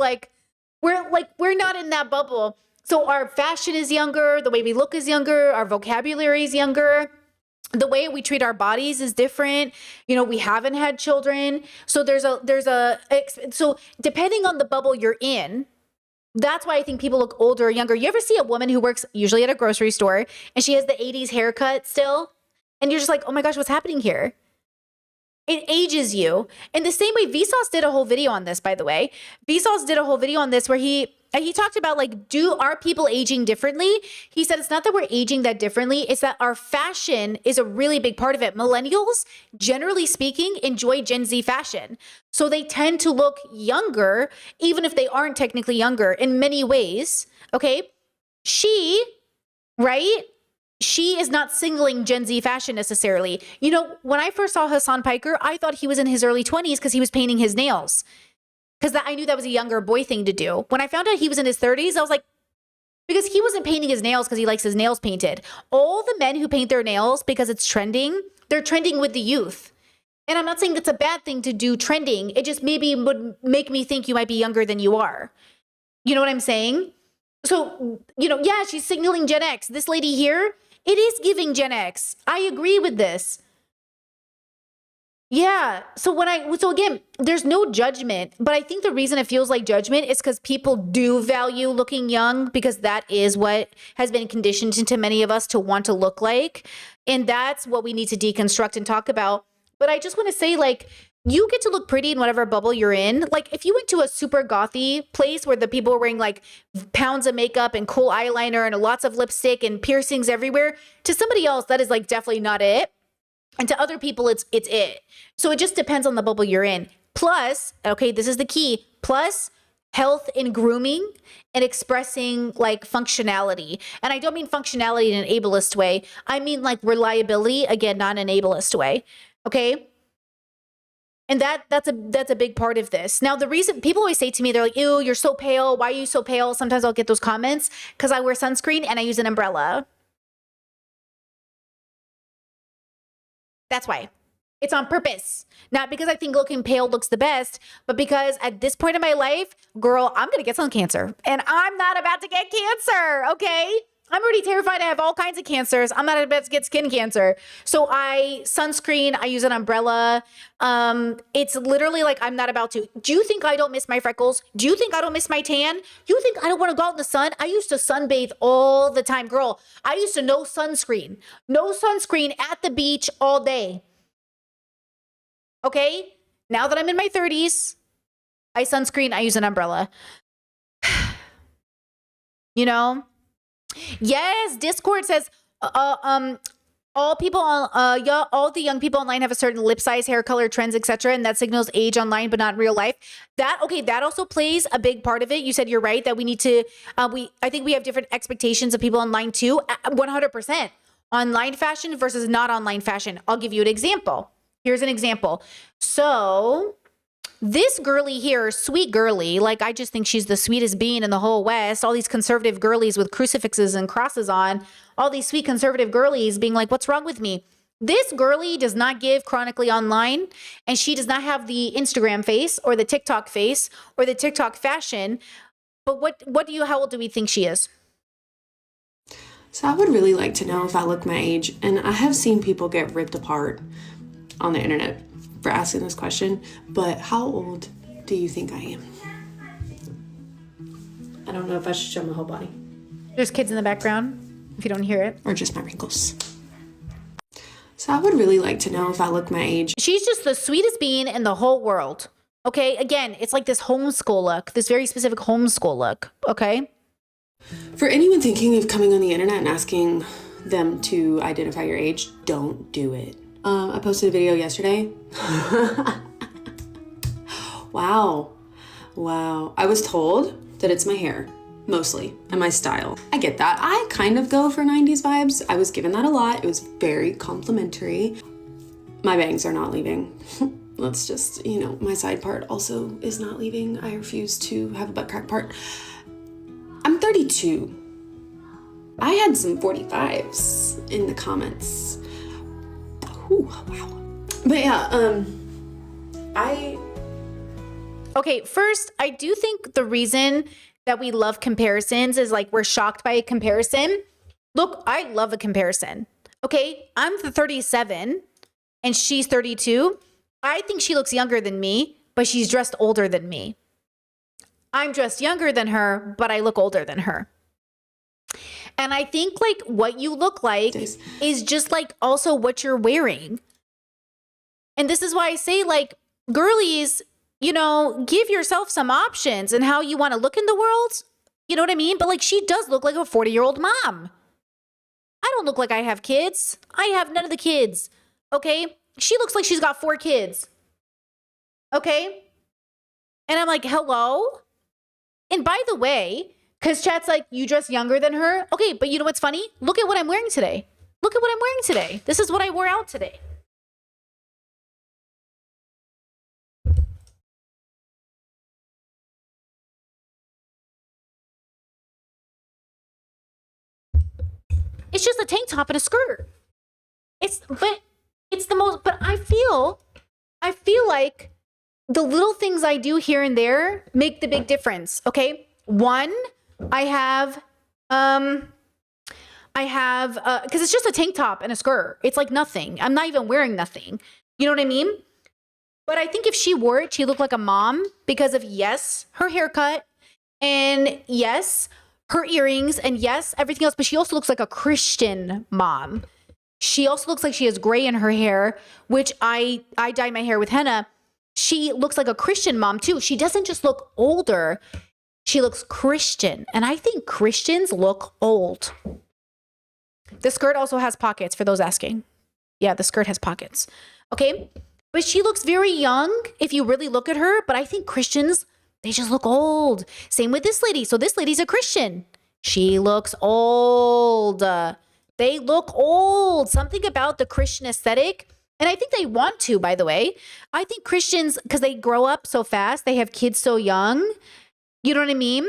not in that bubble. So our fashion is younger, the way we look is younger, our vocabulary is younger. the way we treat our bodies is different. You know, we haven't had children. So so depending on the bubble you're in, that's why I think people look older or younger. You ever see a woman who works usually at a grocery store and she has the 80s haircut still? And you're just like, oh my gosh, what's happening here? It ages you. In the same way, Vsauce did a whole video on this, by the way. Vsauce did a whole video on this where he talked about like, are people aging differently? He said it's not that we're aging that differently. It's that our fashion is a really big part of it. Millennials, generally speaking, enjoy Gen Z fashion. So they tend to look younger, even if they aren't technically younger in many ways. Okay. She is not singling Gen Z fashion necessarily. You know, when I first saw Hassan Piker, I thought he was in his early 20s because he was painting his nails. Because I knew that was a younger boy thing to do. When I found out he was in his 30s, I was like, because he wasn't painting his nails because he likes his nails painted. All the men who paint their nails because it's trending, they're trending with the youth. And I'm not saying it's a bad thing to do trending. It just maybe would make me think you might be younger than you are. You know what I'm saying? So, you know, yeah, she's signaling Gen X. This lady here, it is giving Gen X. I agree with this. Yeah. So again, there's no judgment, but I think the reason it feels like judgment is because people do value looking young because that is what has been conditioned into many of us to want to look like. And that's what we need to deconstruct and talk about. But I just want to say, like, you get to look pretty in whatever bubble you're in. Like if you went to a super gothy place where the people are wearing like pounds of makeup and cool eyeliner and lots of lipstick and piercings everywhere, to somebody else, that is like definitely not it. And to other people, it's it. So it just depends on the bubble you're in. Plus, okay, this is the key. Plus, health and grooming and expressing like functionality. And I don't mean functionality in an ableist way. I mean like reliability, again, not an ableist way. Okay? And that's a big part of this. Now, the reason people always say to me, they're like, ew, you're so pale. Why are you so pale? Sometimes I'll get those comments because I wear sunscreen and I use an umbrella. That's why. It's on purpose. Not because I think looking pale looks the best, but because at this point in my life, girl, I'm going to get some cancer. And I'm not about to get cancer, okay? I'm already terrified. I have all kinds of cancers. I'm not about to get skin cancer. So sunscreen, I use an umbrella. It's literally like I'm not about to. Do you think I don't miss my freckles? Do you think I don't miss my tan? You think I don't want to go out in the sun? I used to sunbathe all the time. Girl, I used to no sunscreen at the beach all day. Okay? Now that I'm in my 30s, I sunscreen, I use an umbrella. You know? Yes, Discord says all people all the young people online have a certain lip size, hair color, trends, etc., and that signals age online but not in real life. That also plays a big part of it. You said you're right that we need to I think we have different expectations of people online too. 100%. Online fashion versus not online fashion. I'll give you an example. Here's an example. So this girly here, sweet girly, like I just think she's the sweetest being in the whole West. All these conservative girlies with crucifixes and crosses on, all these sweet conservative girlies being like, what's wrong with me? This girly does not give chronically online, and she does not have the Instagram face or the TikTok face or the TikTok fashion. But how old do we think she is? So I would really like to know if I look my age, and I have seen people get ripped apart on the internet for asking this question, but how old do you think I am? I don't know if I should show my whole body. There's kids in the background, if you don't hear it. Or just my wrinkles. So I would really like to know if I look my age. She's just the sweetest being in the whole world. Okay, again, it's like this homeschool look, this very specific homeschool look, okay? For anyone thinking of coming on the internet and asking them to identify your age, don't do it. I posted a video yesterday. Wow. I was told that it's my hair, mostly, and my style. I get that. I kind of go for 90s vibes. I was given that a lot. It was very complimentary. My bangs are not leaving. Let's just, my side part also is not leaving. I refuse to have a butt crack part. I'm 32. I had some 45s in the comments. Ooh, wow. But yeah, Okay, first, I do think the reason that we love comparisons is like we're shocked by a comparison. Look, I love a comparison. Okay, I'm 37 and she's 32. I think she looks younger than me, but she's dressed older than me. I'm dressed younger than her, but I look older than her. And I think like what you look like is just like also what you're wearing. And this is why I say like, girlies, you know, give yourself some options and how you want to look in the world. You know what I mean? But like, she does look like a 40-year-old mom. I don't look like I have kids. I have none of the kids. Okay? She looks like she's got 4 kids. Okay? And I'm like, hello? And by the way, because chat's like, you dress younger than her. Okay, but you know what's funny? Look at what I'm wearing today. Look at what I'm wearing today. This is what I wore out today. It's just a tank top and a skirt. But I feel like the little things I do here and there make the big difference. Okay. One, I have, because it's just a tank top and a skirt. It's like nothing. I'm not even wearing nothing. You know what I mean? But I think if she wore it, she looked like a mom because of, yes, her haircut, and yes, her earrings, and yes, everything else. But she also looks like a Christian mom. She also looks like she has gray in her hair, which I dye my hair with henna. She looks like a Christian mom too. She doesn't just look older. She looks Christian. And I think Christians look old. The skirt also has pockets for those asking. Yeah, the skirt has pockets. Okay. But she looks very young if you really look at her. But I think Christians, they just look old. Same with this lady. So this lady's a Christian. She looks old. They look old. Something about the Christian aesthetic. And I think they want to, by the way. I think Christians, because they grow up so fast, they have kids so young. You know what I mean?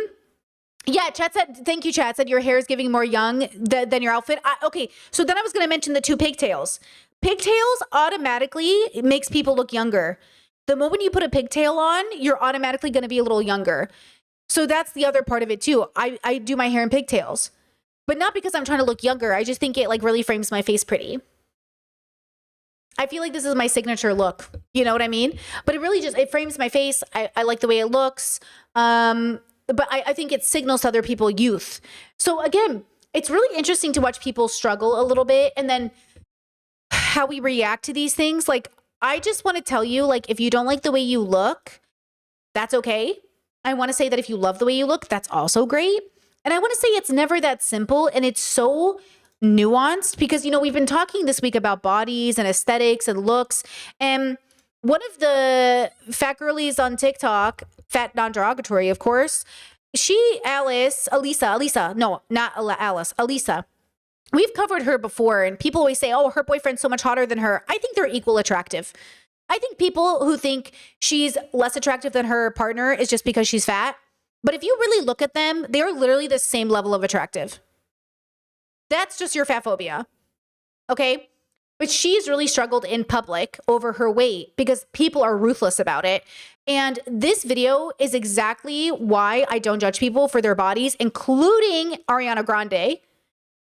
Yeah, chat said, thank you, chat said your hair is giving more young than your outfit. Okay, so then I was going to mention the 2 pigtails. Pigtails automatically makes people look younger. The moment you put a pigtail on, you're automatically going to be a little younger. So that's the other part of it too. I do my hair in pigtails, but not because I'm trying to look younger. I just think it like really frames my face pretty. I feel like this is my signature look. You know what I mean? But it really just, it frames my face. I like the way it looks. But I think it signals to other people youth. So again, it's really interesting to watch people struggle a little bit and then how we react to these things. Like, I just want to tell you, like, if you don't like the way you look, that's okay. I want to say that if you love the way you look, that's also great. And I want to say it's never that simple, and it's so nuanced because, you know, we've been talking this week about bodies and aesthetics and looks. And one of the fat girlies on TikTok, fat non-derogatory, of course, Alisa. We've covered her before, and people always say, oh, her boyfriend's so much hotter than her. I think they're equal attractive. I think people who think she's less attractive than her partner is just because she's fat. But if you really look at them, they're literally the same level of attractive. That's just your fat phobia. Okay? But she's really struggled in public over her weight because people are ruthless about it. And this video is exactly why I don't judge people for their bodies, including Ariana Grande,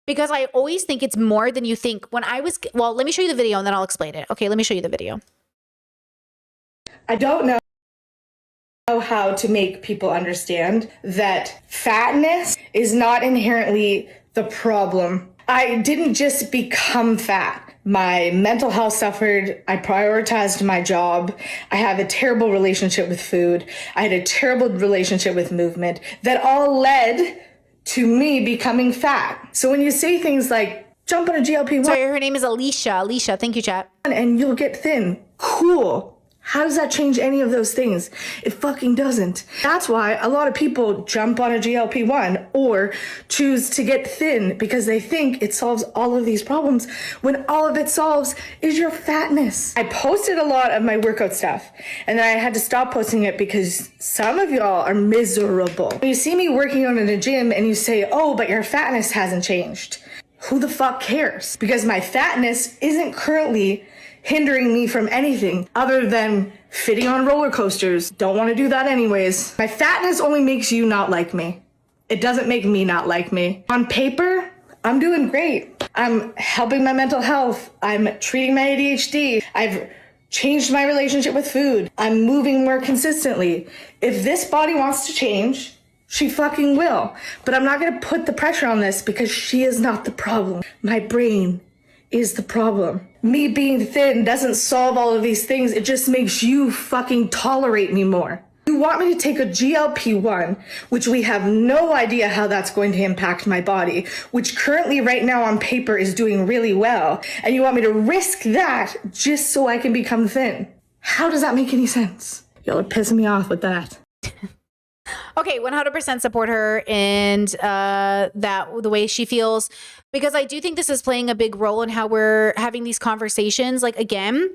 because I always think it's more than you think. Well, let me show you the video and then I'll explain it. Okay, let me show you the video. I don't know how to make people understand that fatness is not inherently the problem. I didn't just become fat. My mental health suffered. I prioritized my job. I have a terrible relationship with food. I had a terrible relationship with movement that all led to me becoming fat. So when you say things like, jump on a GLP-1. Sorry, her name is Alicia. Alicia, thank you, chat. And you'll get thin. Cool. How does that change any of those things? It fucking doesn't. That's why a lot of people jump on a GLP-1 or choose to get thin because they think it solves all of these problems when all of it solves is your fatness. I posted a lot of my workout stuff and then I had to stop posting it because some of y'all are miserable. When you see me working out in a gym and you say, oh, but your fatness hasn't changed. Who the fuck cares? Because my fatness isn't currently hindering me from anything other than fitting on roller coasters. Don't want to do that anyways. My fatness only makes you not like me. It doesn't make me not like me. On paper, I'm doing great. I'm helping my mental health. I'm treating my ADHD. I've changed my relationship with food. I'm moving more consistently. If this body wants to change, she fucking will. But I'm not gonna put the pressure on this because she is not the problem. My brain is the problem. Me being thin doesn't solve all of these things. It just makes you fucking tolerate me more. You want me to take a GLP-1, which we have no idea how that's going to impact my body, which currently right now on paper is doing really well, and you want me to risk that just so I can become thin? How does that make any sense? Y'all are pissing me off with that. Okay, 100% support her and that the way she feels, because I do think this is playing a big role in how we're having these conversations. Like, again,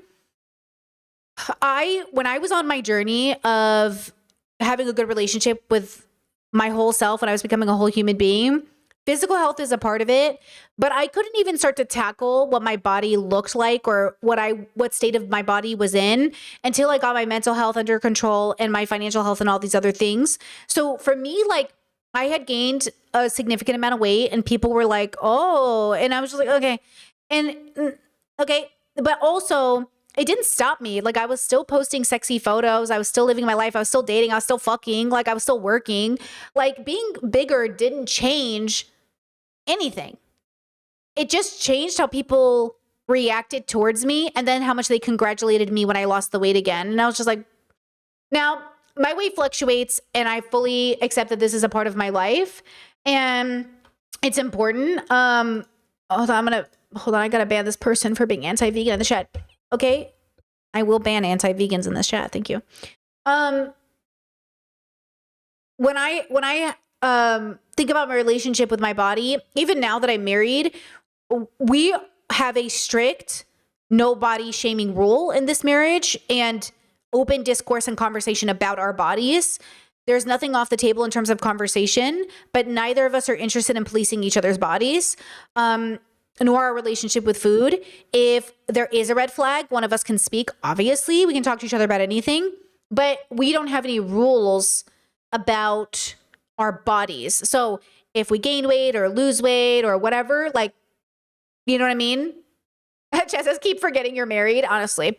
when I was on my journey of having a good relationship with my whole self, when I was becoming a whole human being, physical health is a part of it, but I couldn't even start to tackle what my body looked like or what state of my body was in until I got my mental health under control and my financial health and all these other things. So for me, like, I had gained a significant amount of weight and people were like, oh, and I was just like, okay. And okay, but also it didn't stop me. Like, I was still posting sexy photos. I was still living my life. I was still dating. I was still fucking. Like, I was still working. Like, being bigger didn't change anything. It just changed how people reacted towards me and then how much they congratulated me when I lost the weight again. And I was just like, now my weight fluctuates and I fully accept that this is a part of my life and it's important. Hold on. I gotta ban this person for being anti-vegan in the chat. Okay, I will ban anti-vegans in this chat. Thank you. When I think about my relationship with my body, even now that I'm married, we have a strict no body shaming rule in this marriage and open discourse and conversation about our bodies. There's nothing off the table in terms of conversation, but neither of us are interested in policing each other's bodies. Nor our relationship with food. If there is a red flag, one of us can speak. Obviously, we can talk to each other about anything, but we don't have any rules about our bodies. So if we gain weight or lose weight or whatever, like, you know what I mean? Chess says, keep forgetting you're married. Honestly,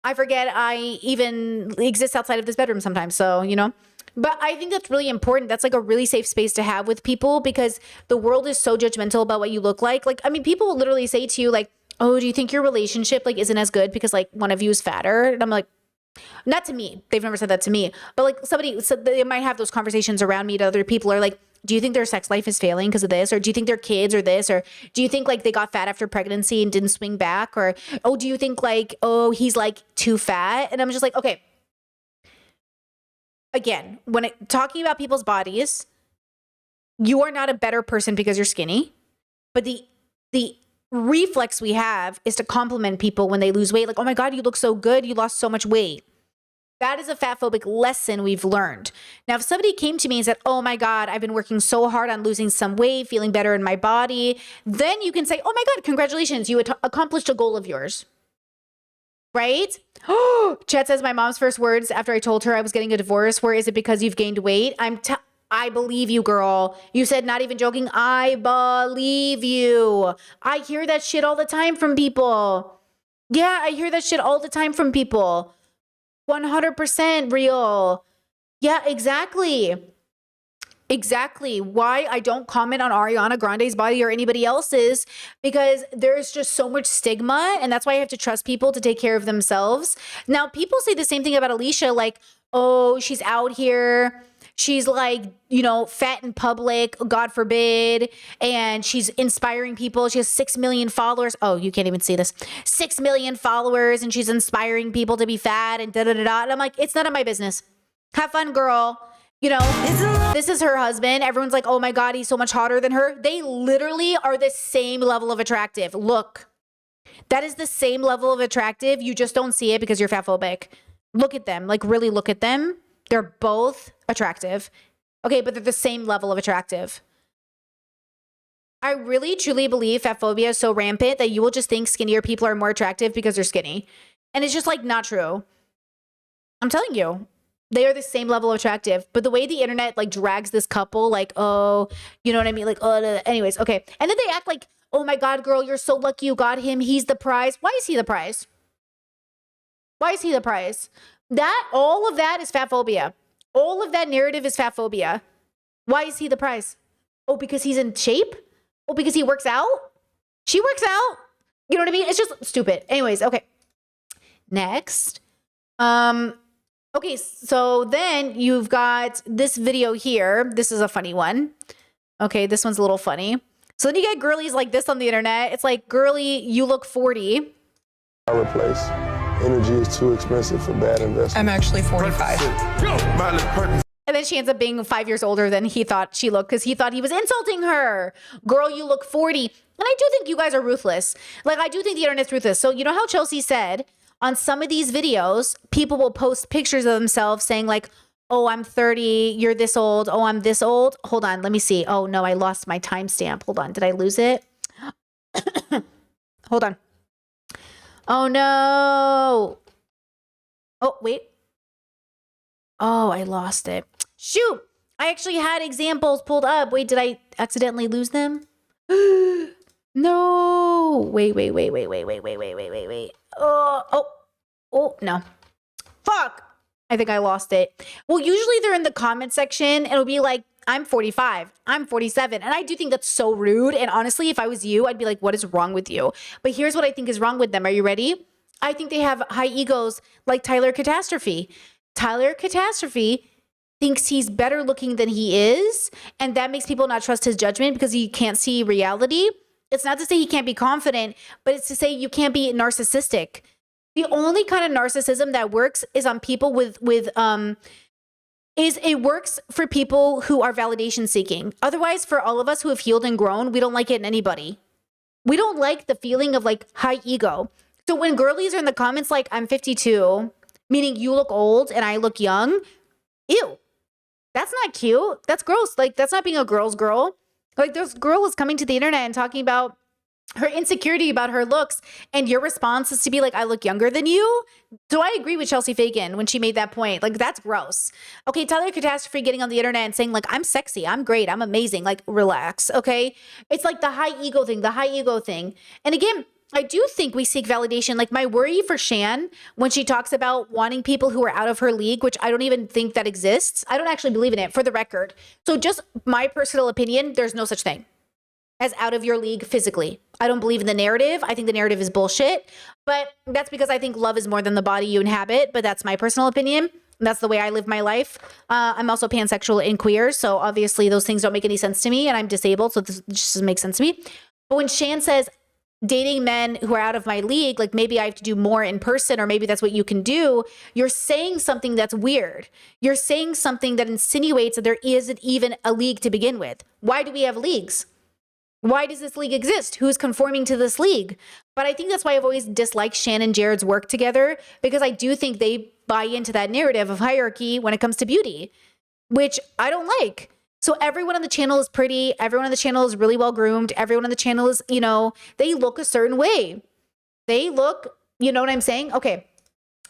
I forget I even exist outside of this bedroom sometimes. So, you know. But I think that's really important. That's like a really safe space to have with people because the world is so judgmental about what you look like. Like, I mean, people will literally say to you like, oh, do you think your relationship like isn't as good because like one of you is fatter? And I'm like, not to me. They've never said that to me. But like so they might have those conversations around me to other people are like, do you think their sex life is failing because of this? Or do you think their kids or this? Or do you think like they got fat after pregnancy and didn't swing back? Or, oh, do you think like, oh, he's like too fat? And I'm just like, okay. Again, when talking about people's bodies, you are not a better person because you're skinny, but the reflex we have is to compliment people when they lose weight. Like, oh my God, you look so good. You lost so much weight. That is a fatphobic lesson we've learned. Now, if somebody came to me and said, oh my God, I've been working so hard on losing some weight, feeling better in my body, then you can say, oh my God, congratulations, you accomplished a goal of yours. Right? Oh, Chet says my mom's first words after I told her I was getting a divorce were, is it because you've gained weight? I believe you, girl. You said not even joking. I believe you. I hear that shit all the time from people. Yeah, I hear that shit all the time from people. 100% real. Yeah, exactly. Exactly. Why I don't comment on Ariana Grande's body or anybody else's, because there's just so much stigma, and that's why I have to trust people to take care of themselves. Now, people say the same thing about Alicia, like, oh, she's out here. She's like, you know, fat in public, God forbid, and she's inspiring people. She has 6 million followers. Oh, you can't even see this. 6 million followers, and she's inspiring people to be fat and da-da-da-da. And I'm like, it's none of my business. Have fun, girl. You know, this is her husband. Everyone's like, oh my God, he's so much hotter than her. They literally are the same level of attractive. Look, that is the same level of attractive. You just don't see it because you're fatphobic. Look at them. Like, really look at them. They're both attractive. Okay, but they're the same level of attractive. I really, truly believe fat phobia is so rampant that you will just think skinnier people are more attractive because they're skinny. And it's just like not true. I'm telling you. They are the same level of attractive. But the way the internet like drags this couple, like, oh, you know what I mean? Like, oh, anyways, okay. And then they act like, oh my God, girl, you're so lucky you got him. He's the prize. Why is he the prize? Why is he the prize? All of that is fat phobia. All of that narrative is fat phobia. Why is he the prize? Oh, because he's in shape? Oh, because he works out? She works out? You know what I mean? It's just stupid. Anyways, okay. Next. Okay, so then you've got this video here. This is a funny one. Okay, this one's a little funny. So then you get girlies like this on the internet. It's like, girly, you look 40. I replace. Energy is too expensive for bad investment. I'm actually 45. And then she ends up being 5 years older than he thought she looked because he thought he was insulting her. Girl, you look 40. And I do think you guys are ruthless. Like, I do think the internet's ruthless. So you know how Chelsea said on some of these videos, people will post pictures of themselves saying like, oh, I'm 30, you're this old, oh, I'm this old. Hold on, let me see. Oh no, I lost my timestamp. Hold on, did I lose it? Hold on. Oh no. Oh, wait. Oh, I lost it. Shoot, I actually had examples pulled up. Wait, did I accidentally lose them? No. Wait. Oh, no. Fuck. I think I lost it. Well, usually they're in the comment section. It'll be like, I'm 45, I'm 47. And I do think that's so rude. And honestly, if I was you, I'd be like, what is wrong with you? But here's what I think is wrong with them. Are you ready? I think they have high egos like Tyler Catastrophe. Tyler Catastrophe thinks he's better looking than he is. And that makes people not trust his judgment because he can't see reality. It's not to say he can't be confident, but it's to say you can't be narcissistic. The only kind of narcissism that works is on people it works for people who are validation seeking. Otherwise, for all of us who have healed and grown, we don't like it in anybody. We don't like the feeling of like high ego. So when girlies are in the comments like, I'm 52, meaning you look old and I look young, ew, that's not cute. That's gross. Like, that's not being a girl's girl. Like, this girl is coming to the internet and talking about her insecurity about her looks, and your response is to be like, I look younger than you. So I agree with Chelsea Fagan when she made that point. Like, that's gross. Okay, Tyler Catastrophe getting on the internet and saying like, I'm sexy, I'm great, I'm amazing. Like, relax, okay? It's like the high ego thing. And again, I do think we seek validation. Like, my worry for Shan when she talks about wanting people who are out of her league, which I don't even think that exists. I don't actually believe in it, for the record. So just my personal opinion, there's no such thing as out of your league physically. I don't believe in the narrative. I think the narrative is bullshit, but that's because I think love is more than the body you inhabit, but that's my personal opinion. That's the way I live my life. I'm also pansexual and queer, so obviously those things don't make any sense to me, and I'm disabled, so this just doesn't make sense to me. But when Shan says dating men who are out of my league, like maybe I have to do more in person, or maybe that's what you can do, you're saying something that's weird. You're saying something that insinuates that there isn't even a league to begin with. Why do we have leagues? Why does this league exist? Who's conforming to this league? But I think that's why I've always disliked Shan and Jared's work together, because I do think they buy into that narrative of hierarchy when it comes to beauty, which I don't like. So everyone on the channel is pretty. Everyone on the channel is really well groomed. Everyone on the channel is, they look a certain way. They look, you know what I'm saying? Okay.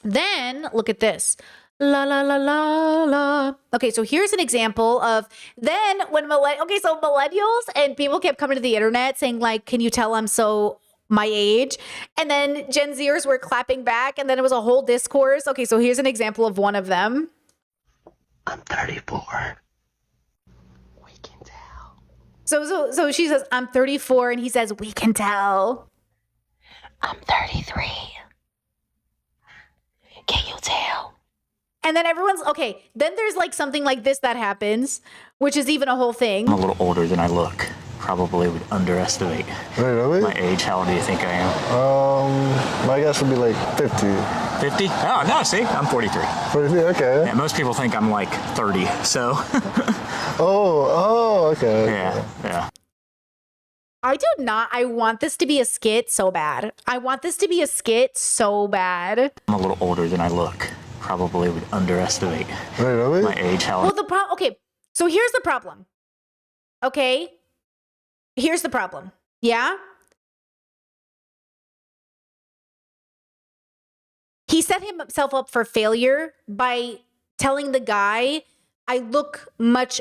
Then look at this. La la la la la. Okay, so here's an example of then when so millennials and people kept coming to the internet saying like, can you tell I'm so my age? And then Gen Zers were clapping back, and then it was a whole discourse. Okay, so here's an example of one of them. I'm 34. We can tell. So she says, I'm 34, and he says, we can tell. I'm 33. Can you tell? And then everyone's, okay, then there's like something like this that happens, which is even a whole thing. I'm a little older than I look. Probably would underestimate my age. How old do you think I am? My guess would be like 50. 50? Oh, no, see, I'm 43. 43, okay. Yeah, most people think I'm like 30, so. Okay. Yeah. I want this to be a skit so bad. I'm a little older than I look. Probably would underestimate my age. How well, okay, so here's the problem. Okay? Here's the problem. Yeah? He set himself up for failure by telling the guy I look much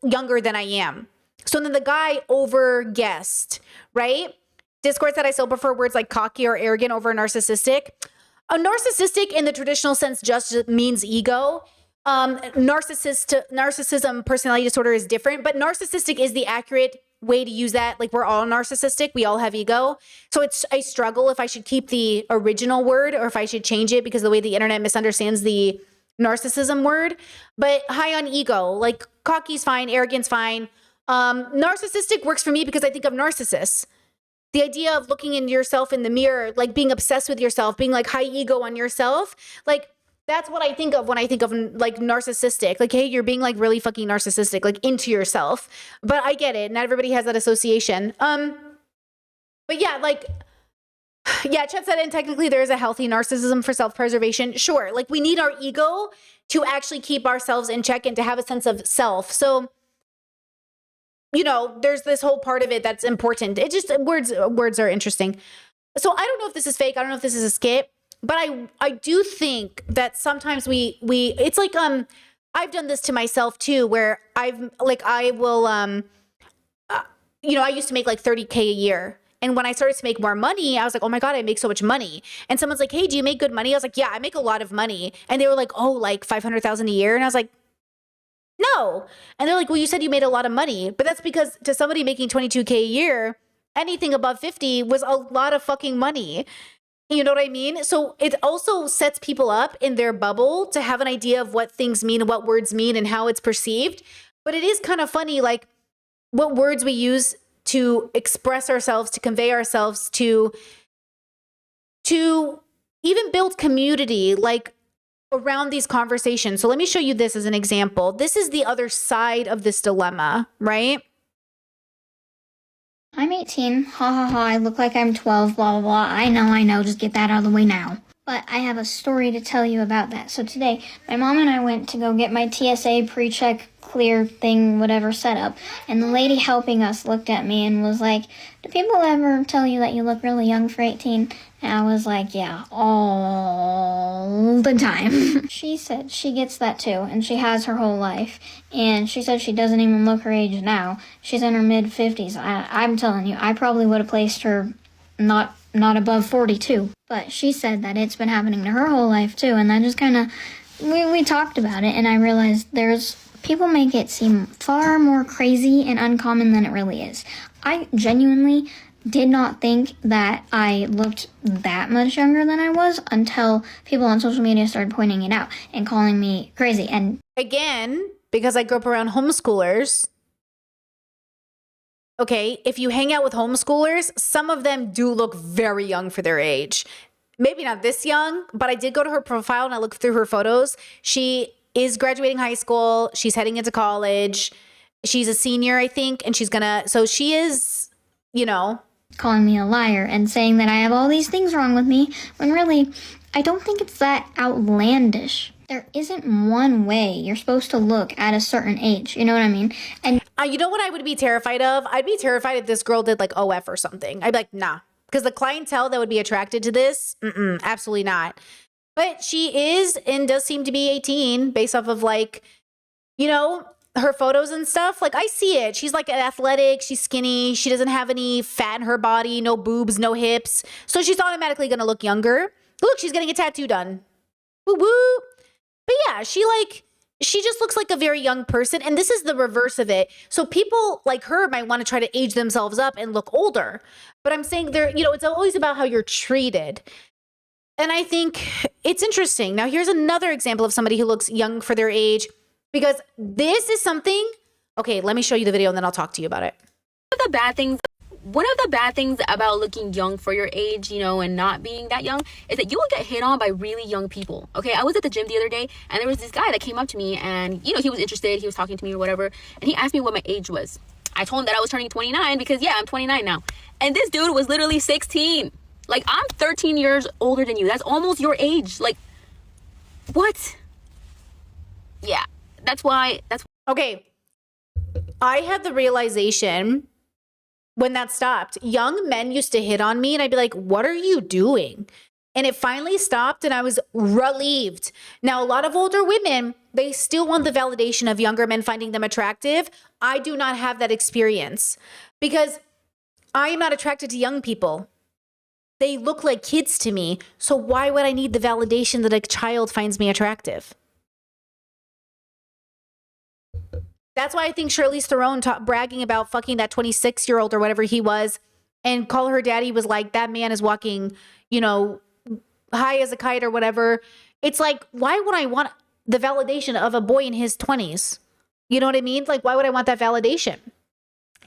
younger than I am. So then the guy over-guessed, right? Discord said I still prefer words like cocky or arrogant over narcissistic. A narcissistic in the traditional sense just means ego. Narcissism, personality disorder is different, but narcissistic is the accurate way to use that. Like, we're all narcissistic. We all have ego. So I struggle if I should keep the original word or if I should change it because of the way the internet misunderstands the narcissism word. But high on ego, like cocky's fine, arrogant's fine. Narcissistic works for me because I think of narcissists. The idea of looking in yourself in the mirror, like being obsessed with yourself, being like high ego on yourself, like that's what I think of when I think of like narcissistic. Like, hey, you're being like really fucking narcissistic, like into yourself. But I get it. Not everybody has that association. But yeah, like, yeah, Chet said, and technically there is a healthy narcissism for self-preservation. Sure, like we need our ego to actually keep ourselves in check and to have a sense of self. So, you know, there's this whole part of it that's important. It just, words are interesting. So I don't know if this is fake. I don't know if this is a skit, but I do think that sometimes we it's like, I've done this to myself too, where I will, you know, I used to make like 30K a year. And when I started to make more money, I was like, oh my God, I make so much money. And someone's like, hey, do you make good money? I was like, yeah, I make a lot of money. And they were like, oh, like 500,000 a year. And I was like, no. And they're like, well, you said you made a lot of money, but that's because to somebody making 22K a year, anything above 50 was a lot of fucking money. You know what I mean? So it also sets people up in their bubble to have an idea of what things mean and what words mean and how it's perceived. But it is kind of funny, like what words we use to express ourselves, to convey ourselves, to even build community, like around these conversations. So let me show you this as an example. This is the other side of this dilemma, right? I'm 18. Ha ha ha. I look like I'm 12. Blah, blah, blah. I know. Just get that out of the way now. But I have a story to tell you about that. So today, my mom and I went to go get my TSA pre-check clear thing, whatever set up. And the lady helping us looked at me and was like, do people ever tell you that you look really young for 18? And I was like, yeah, all the time. She said she gets that too, and she has her whole life. And she said she doesn't even look her age now. She's in her mid-50s. I'm telling you, I probably would have placed her not above 42. But she said that it's been happening to her whole life too, and that just kind of, we talked about it, and I realized people make it seem far more crazy and uncommon than it really is. I genuinely did not think that I looked that much younger than I was until people on social media started pointing it out and calling me crazy. And again, because I grew up around homeschoolers, okay, if you hang out with homeschoolers, some of them do look very young for their age. Maybe not this young, but I did go to her profile and I looked through her photos. She is graduating high school. She's heading into college. She's a senior, I think, and so she is, you know, calling me a liar and saying that I have all these things wrong with me, when really, I don't think it's that outlandish. There isn't one way you're supposed to look at a certain age, you know what I mean? And you know what I would be terrified of? I'd be terrified if this girl did like OF or something. I'd be like, nah, because the clientele that would be attracted to this, absolutely not. But she is and does seem to be 18 based off of like, you know, her photos and stuff. Like I see it. She's like athletic. She's skinny. She doesn't have any fat in her body, no boobs, no hips. So she's automatically going to look younger. Look, she's getting a tattoo done. Woo woo. But yeah, she just looks like a very young person. And this is the reverse of it. So people like her might want to try to age themselves up and look older. But I'm saying it's always about how you're treated. And I think it's interesting. Now, here's another example of somebody who looks young for their age, because this is something. Okay, let me show you the video and then I'll talk to you about it. One of the bad things about looking young for your age, and not being that young, is that you will get hit on by really young people. Okay, I was at the gym the other day and there was this guy that came up to me and, he was interested. He was talking to me or whatever. And he asked me what my age was. I told him that I was turning 29 because, I'm 29 now. And this dude was literally 16. Like, I'm 13 years older than you. That's almost your age. Like, what? Yeah, that's why. Okay. I had the realization when that stopped. Young men used to hit on me and I'd be like, what are you doing? And it finally stopped and I was relieved. Now, a lot of older women, they still want the validation of younger men finding them attractive. I do not have that experience because I am not attracted to young people. They look like kids to me. So why would I need the validation that a child finds me attractive? That's why I think Charlize Theron bragging about fucking that 26-year-old or whatever he was and call her daddy was like, that man is walking, you know, high as a kite or whatever. It's like, why would I want the validation of a boy in his 20s? You know what I mean? Like, why would I want that validation?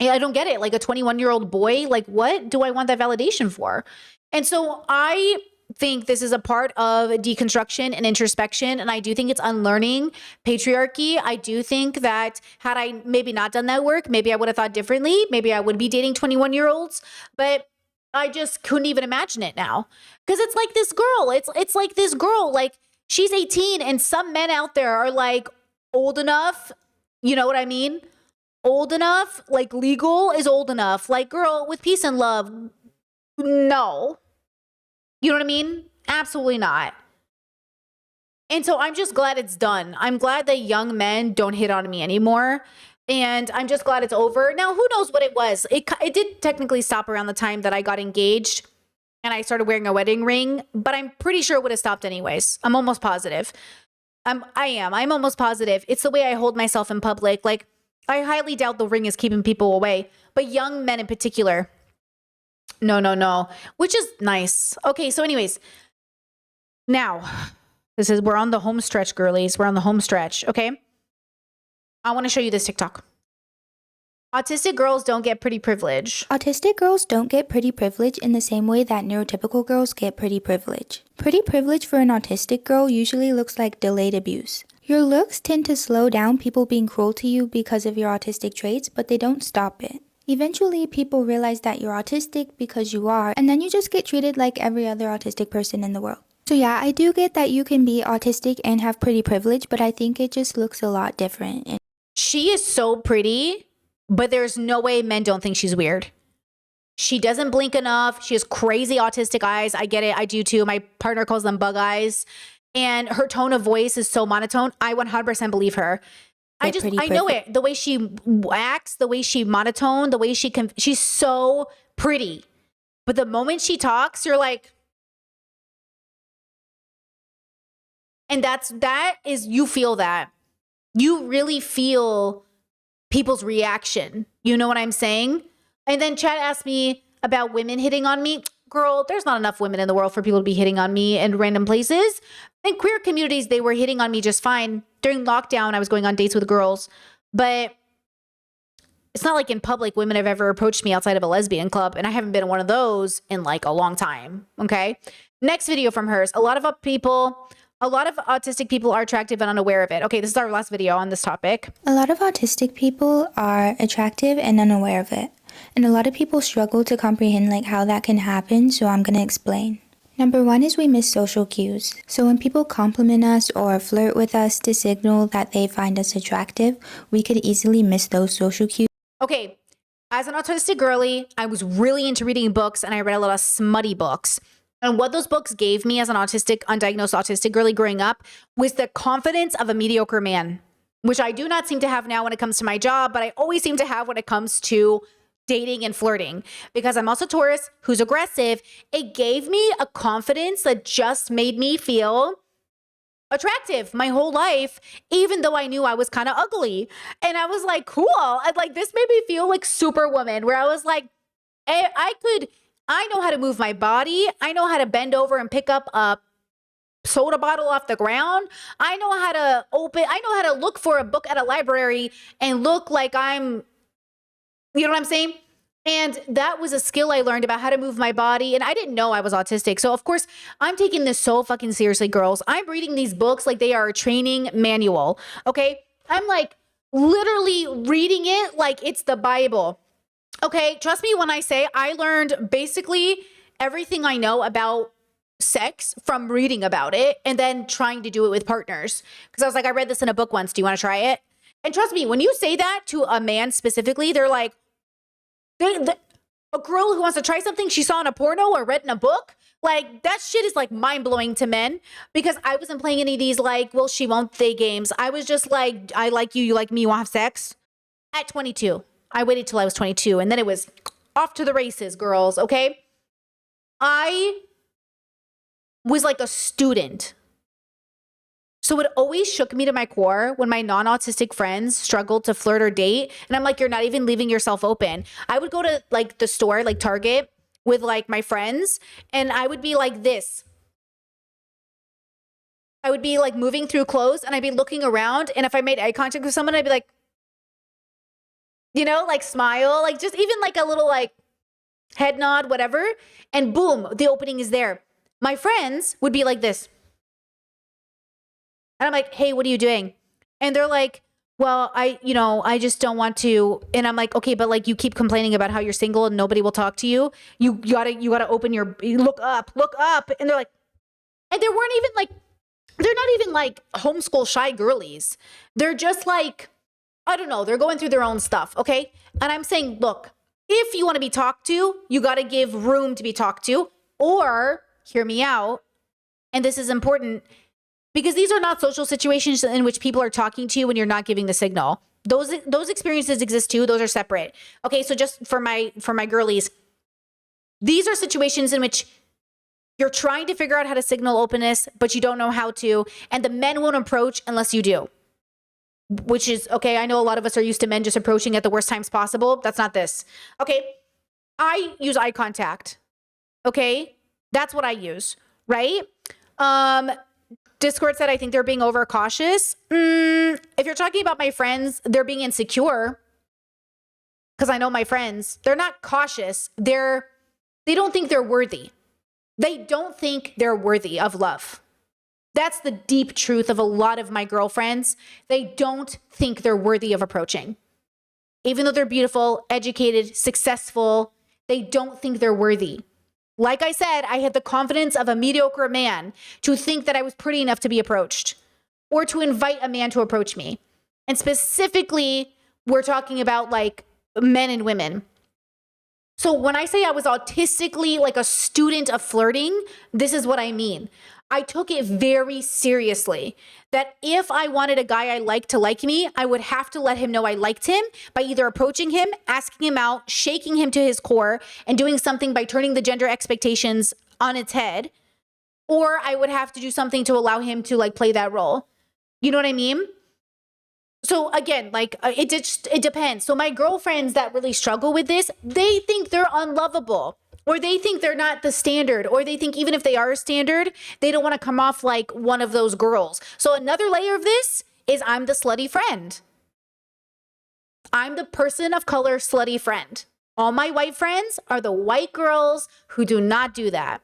I don't get it. Like a 21-year-old boy, like what do I want that validation for? And so I think this is a part of deconstruction and introspection. And I do think it's unlearning patriarchy. I do think that had I maybe not done that work, maybe I would have thought differently. Maybe I would be dating 21-year-olds, but I just couldn't even imagine it now. Because it's like this girl. It's like this girl, like she's 18 and some men out there are like old enough. You know what I mean? Old enough, like legal is old enough. Like, girl, with peace and love, no. You know what I mean? Absolutely not. And so I'm just glad it's done. I'm glad that young men don't hit on me anymore. And I'm just glad it's over. Now, who knows what it was? It did technically stop around the time that I got engaged and I started wearing a wedding ring, but I'm pretty sure it would have stopped anyways. I'm almost positive. I'm almost positive. It's the way I hold myself in public. Like, I highly doubt the ring is keeping people away, but young men in particular, no, which is nice. Okay, so anyways, now we're on the home stretch, girlies. We're on the home stretch, okay? I want to show you this TikTok. Autistic girls don't get pretty privilege. Autistic girls don't get pretty privilege in the same way that neurotypical girls get pretty privilege. Pretty privilege for an autistic girl usually looks like delayed abuse. Your looks tend to slow down people being cruel to you because of your autistic traits, but they don't stop it. Eventually, people realize that you're autistic because you are, and then you just get treated like every other autistic person in the world. So yeah, I do get that you can be autistic and have pretty privilege, but I think it just looks a lot different. She is so pretty, but there's no way men don't think she's weird. She doesn't blink enough. She has crazy autistic eyes. I get it. I do too. My partner calls them bug eyes. And her tone of voice is so monotone. I 100% believe her. I know it. The way she acts, the way she monotone, the way she's so pretty. But the moment she talks, you're like, and you feel that. You really feel people's reaction. You know what I'm saying? And then Chad asked me about women hitting on me. Girl, there's not enough women in the world for people to be hitting on me in random places. In queer communities, they were hitting on me just fine. During lockdown, I was going on dates with girls. But it's not like in public women have ever approached me outside of a lesbian club. And I haven't been in one of those in like a long time. Okay. Next video from hers. A lot of autistic people are attractive and unaware of it. Okay, this is our last video on this topic. A lot of autistic people are attractive and unaware of it. And a lot of people struggle to comprehend like how that can happen, so I'm gonna explain. Number one is we miss social cues. So when people compliment us or flirt with us to signal that they find us attractive, we could easily miss those social cues. Okay, as an autistic girly, I was really into reading books and I read a lot of smutty books. And what those books gave me as an undiagnosed autistic girly growing up was the confidence of a mediocre man, which I do not seem to have now when it comes to my job, but I always seem to have when it comes to dating and flirting. Because I'm also Taurus, who's aggressive. It gave me a confidence that just made me feel attractive my whole life, even though I knew I was kind of ugly. And I was like, cool. And like, this made me feel like Superwoman, where I was like, hey, I know how to move my body. I know how to bend over and pick up a soda bottle off the ground. I know how to look for a book at a library and look like you know what I'm saying? And that was a skill I learned about how to move my body. And I didn't know I was autistic. So of course, I'm taking this so fucking seriously, girls. I'm reading these books like they are a training manual. Okay. I'm like literally reading it like it's the Bible. Okay. Trust me when I say I learned basically everything I know about sex from reading about it and then trying to do it with partners. Because I was like, I read this in a book once. Do you want to try it? And trust me, when you say that to a man specifically, they're like, a girl who wants to try something she saw in a porno or read in a book, Like, that shit is like mind blowing to men because I wasn't playing any of these like, well, she won't they games. I was just like, I like you like me, you want to have sex? At 22. I waited till I was 22 and then it was off to the races, girls, okay? I was like a student. So it always shook me to my core when my non-autistic friends struggled to flirt or date. And I'm like, you're not even leaving yourself open. I would go to like the store, like Target, with like my friends, and I would be like this. I would be like moving through clothes and I'd be looking around. And if I made eye contact with someone, I'd be like, you know, like smile, like just even like a little like head nod, whatever. And boom, the opening is there. My friends would be like this. And I'm like, hey, what are you doing? And they're like, well, I just don't want to. And I'm like, okay, but like you keep complaining about how you're single and nobody will talk to you. You gotta open look up. And they're like, and they're not even like homeschool shy girlies. They're just like, I don't know. They're going through their own stuff. Okay. And I'm saying, look, if you want to be talked to, you got to give room to be talked to, or hear me out. And this is important. Because these are not social situations in which people are talking to you when you're not giving the signal. Those experiences exist too. Those are separate. Okay, so just for my girlies, these are situations in which you're trying to figure out how to signal openness, but you don't know how to, and the men won't approach unless you do. Which is, okay, I know a lot of us are used to men just approaching at the worst times possible. That's not this. Okay, I use eye contact. Okay, that's what I use, right? Discord said, I think they're being overcautious. If you're talking about my friends, they're being insecure. Because I know my friends, they're not cautious. They don't think they're worthy. They don't think they're worthy of love. That's the deep truth of a lot of my girlfriends. They don't think they're worthy of approaching. Even though they're beautiful, educated, successful, they don't think they're worthy. Like I said, I had the confidence of a mediocre man to think that I was pretty enough to be approached or to invite a man to approach me. And specifically, we're talking about like men and women. So when I say I was autistically like a student of flirting, this is what I mean. I took it very seriously that if I wanted a guy I liked to like me, I would have to let him know I liked him by either approaching him, asking him out, shaking him to his core, and doing something by turning the gender expectations on its head. Or I would have to do something to allow him to like play that role. You know what I mean? So again, like it depends. So my girlfriends that really struggle with this, they think they're unlovable. Or they think they're not the standard, or they think even if they are a standard, they don't want to come off like one of those girls. So another layer of this is I'm the slutty friend. I'm the person of color slutty friend. All my white friends are the white girls who do not do that.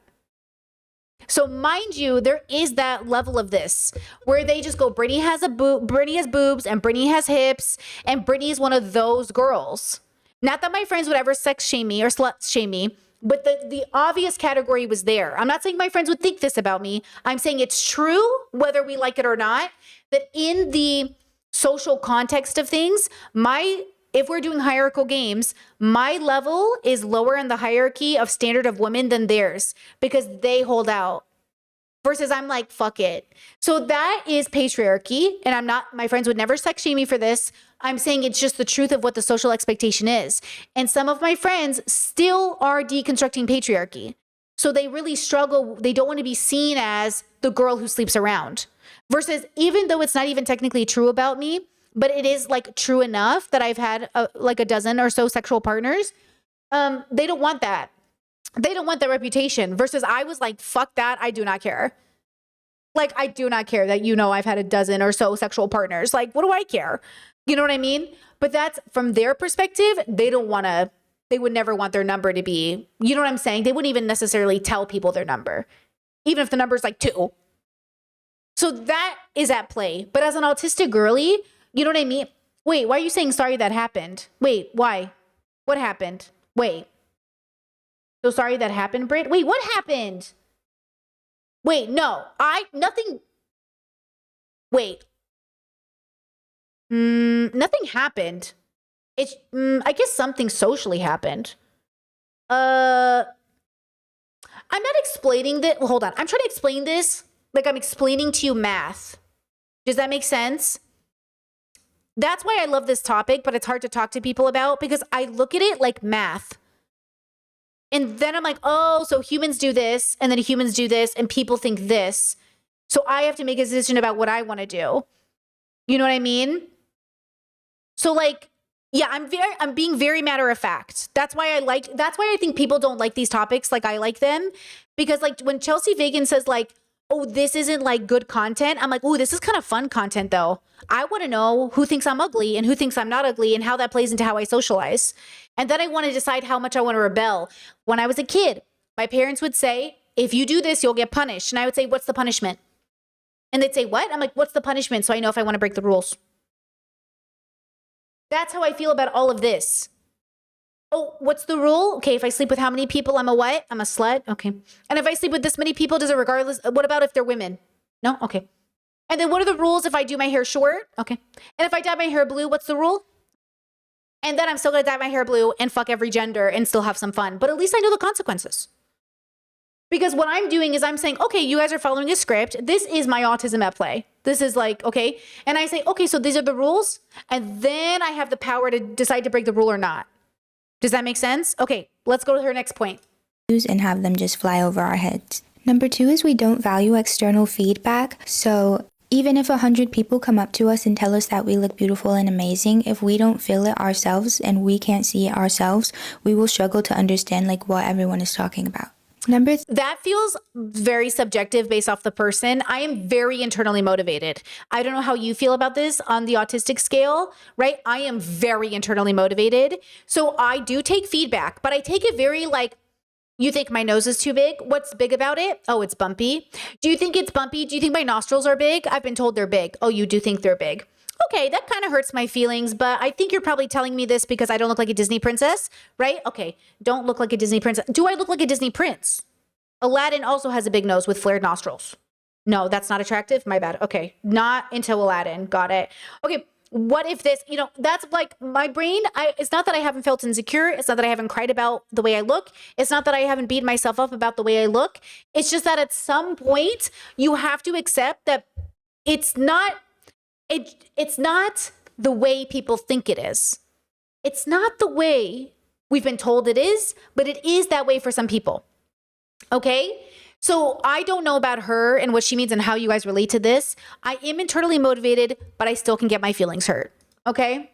So mind you, there is that level of this where they just go, Brittany has boobs and Brittany has hips and Brittany is one of those girls. Not that my friends would ever sex shame me or slut shame me, but the obvious category was there. I'm not saying my friends would think this about me. I'm saying it's true, whether we like it or not, that in the social context of things, if we're doing hierarchical games, my level is lower in the hierarchy of standard of women than theirs because they hold out. Versus I'm like, fuck it. So that is patriarchy. And my friends would never sex shame me for this. I'm saying it's just the truth of what the social expectation is. And some of my friends still are deconstructing patriarchy. So they really struggle. They don't want to be seen as the girl who sleeps around. Versus even though it's not even technically true about me, but it is like true enough that I've had like a dozen or so sexual partners. They don't want that. They don't want that reputation versus I was like, fuck that. I do not care. Like, I do not care that, I've had a dozen or so sexual partners. Like, what do I care? You know what I mean? But that's from their perspective. They would never want their number to be, you know what I'm saying? They wouldn't even necessarily tell people their number, even if the number is like 2. So that is at play. But as an autistic girly, you know what I mean? Wait, why are you saying sorry that happened? Wait, why? What happened? Wait. So sorry that happened, Britt? Wait, what happened? Wait, no. Nothing. Wait. Nothing happened. I guess something socially happened. I I'm not explaining that. Well, hold on. I'm trying to explain this like I'm explaining to you math. Does that make sense? That's why I love this topic, but it's hard to talk to people about because I look at it like math. And then I'm like, oh, so humans do this, and then humans do this, and people think this. So I have to make a decision about what I want to do. You know what I mean? So like, yeah, I'm being very matter of fact. That's why I think people don't like these topics like I like them. Because like when Chelsea Fagan says like, oh, this isn't like good content, I'm like, oh, this is kind of fun content though. I want to know who thinks I'm ugly and who thinks I'm not ugly and how that plays into how I socialize. And then I want to decide how much I want to rebel. When I was a kid, my parents would say, if you do this, you'll get punished. And I would say, what's the punishment? And they'd say, what? I'm like, what's the punishment? So I know if I want to break the rules. That's how I feel about all of this. Oh, what's the rule? Okay, if I sleep with how many people, I'm a what? I'm a slut? Okay. And if I sleep with this many people, does it regardless? What about if they're women? No? Okay. And then what are the rules if I do my hair short? Okay. And if I dye my hair blue, what's the rule? And then I'm still going to dye my hair blue and fuck every gender and still have some fun. But at least I know the consequences. Because what I'm doing is I'm saying, okay, you guys are following a script. This is my autism at play. This is like, okay. And I say, okay, so these are the rules. And then I have the power to decide to break the rule or not. Does that make sense? Okay, let's go to her next point. And have them just fly over our heads. Number 2 is we don't value external feedback. So even if 100 people come up to us and tell us that we look beautiful and amazing, if we don't feel it ourselves and we can't see it ourselves, we will struggle to understand like what everyone is talking about. That feels very subjective based off the person. I am very internally motivated. I don't know how you feel about this on the autistic scale, right? I am very internally motivated. So I do take feedback, but I take it very like, you think my nose is too big? What's big about it? Oh, it's bumpy. Do you think it's bumpy? Do you think my nostrils are big? I've been told they're big. Oh, you do think they're big. Okay, that kind of hurts my feelings, but I think you're probably telling me this because I don't look like a Disney princess, right? Okay, don't look like a Disney princess. Do I look like a Disney prince? Aladdin also has a big nose with flared nostrils. No, that's not attractive? My bad. Okay, not into Aladdin. Got it. Okay, what if this, that's like my brain. It's not that I haven't felt insecure. It's not that I haven't cried about the way I look. It's not that I haven't beat myself up about the way I look. It's just that at some point you have to accept that it's not the way people think it is. It's not the way we've been told it is, but it is that way for some people. Okay? So I don't know about her and what she means and how you guys relate to this. I am internally motivated, but I still can get my feelings hurt. Okay?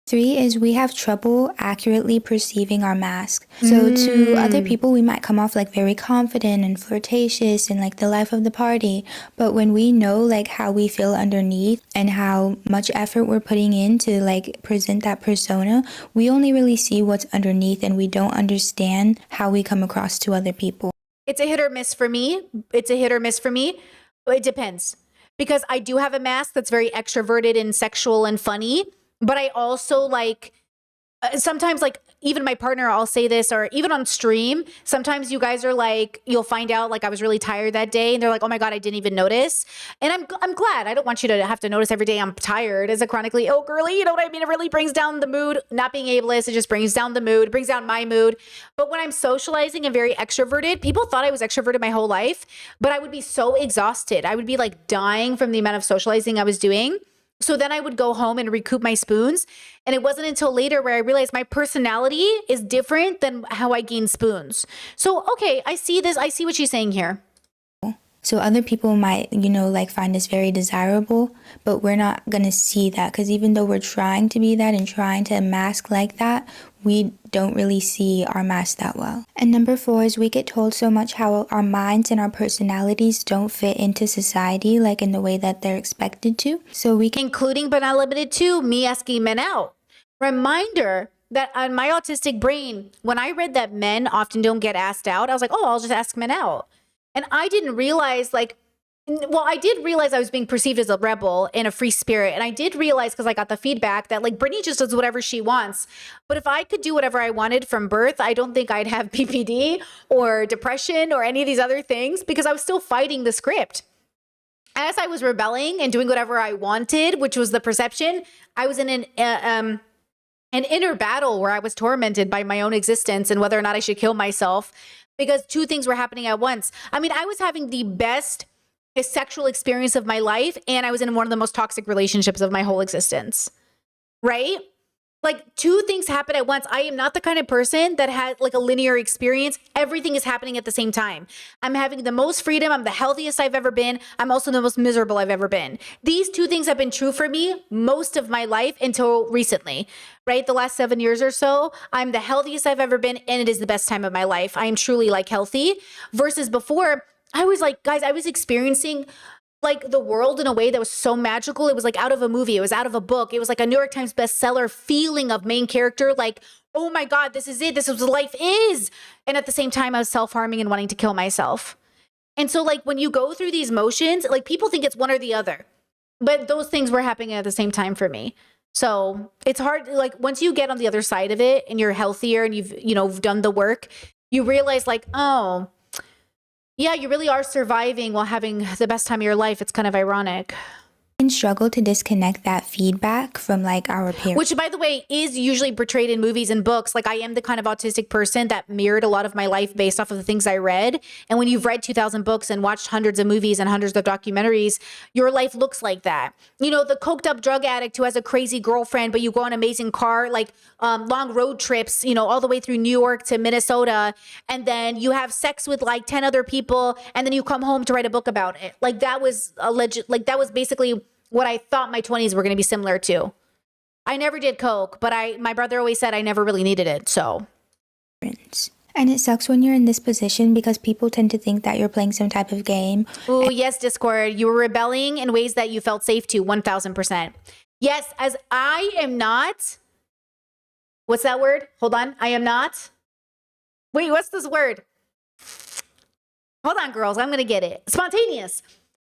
3 is we have trouble accurately perceiving our mask. So to other people, we might come off like very confident and flirtatious and like the life of the party. But when we know like how we feel underneath and how much effort we're putting in to like present that persona, we only really see what's underneath and we don't understand how we come across to other people. It's a hit or miss for me. It depends. Because I do have a mask that's very extroverted and sexual and funny. But I also like, sometimes like even my partner, I'll say this, or even on stream, sometimes you guys are like, you'll find out like I was really tired that day and they're like, oh my God, I didn't even notice. And I'm glad. I don't want you to have to notice every day I'm tired as a chronically ill girly. You know what I mean? It really brings down the mood. Not being ableist, it just brings down the mood, it brings down my mood. But when I'm socializing and very extroverted, people thought I was extroverted my whole life, but I would be so exhausted. I would be like dying from the amount of socializing I was doing. So then I would go home and recoup my spoons. And it wasn't until later where I realized my personality is different than how I gain spoons. So, okay, I see this. I see what she's saying here. So other people might, like find us very desirable, but we're not going to see that because even though we're trying to be that and trying to mask like that, we don't really see our mask that well. And number 4 is we get told so much how our minds and our personalities don't fit into society like in the way that they're expected to. So we can, including but not limited to me asking men out. Reminder that on my autistic brain, when I read that men often don't get asked out, I was like, oh, I'll just ask men out. And I didn't realize I did realize I was being perceived as a rebel and a free spirit. And I did realize because I got the feedback that like Brittany just does whatever she wants. But if I could do whatever I wanted from birth, I don't think I'd have PPD or depression or any of these other things because I was still fighting the script. As I was rebelling and doing whatever I wanted, which was the perception, I was in an inner battle where I was tormented by my own existence and whether or not I should kill myself. because two things were happening at once. I mean, I was having the best sexual experience of my life, and I was in one of the most toxic relationships of my whole existence, right? Like, two things happen at once. I am not the kind of person that had like a linear experience. Everything is happening at the same time. I'm having the most freedom. I'm the healthiest I've ever been. I'm also the most miserable I've ever been. These two things have been true for me most of my life until recently, right? The last 7 years or so, I'm the healthiest I've ever been, and it is the best time of my life. I am truly like healthy, versus before, I was like, guys, I was experiencing like the world in a way that was so magical. It was like out of a movie. It was out of a book. It was like a New York Times bestseller feeling of main character. Like, oh my God, this is it. This is what life is. And at the same time, I was self-harming and wanting to kill myself. And so like when you go through these motions, like people think it's one or the other, but those things were happening at the same time for me. So it's hard. Like once you get on the other side of it and you're healthier and you've done the work, you realize like, oh, yeah, you really are surviving while having the best time of your life. It's kind of ironic. And struggle to disconnect that feedback from like our parents. Which, by the way, is usually portrayed in movies and books. Like I am the kind of autistic person that mirrored a lot of my life based off of the things I read. And when you've read 2,000 books and watched hundreds of movies and hundreds of documentaries, your life looks like that. You know, the coked up drug addict who has a crazy girlfriend, but you go on an amazing car, like long road trips, you know, all the way through New York to Minnesota. And then you have sex with like 10 other people. And then you come home to write a book about it. Like that was that was basically what I thought my 20s were going to be similar to. I never did coke, but my brother always said I never really needed it, so. And it sucks when you're in this position because people tend to think that you're playing some type of game. Oh, yes, Discord. You were rebelling in ways that you felt safe to, 1,000%. Yes, as I am not. What's that word? Hold on. I am not. Wait, what's this word? Hold on, girls. I'm going to get it. Spontaneous.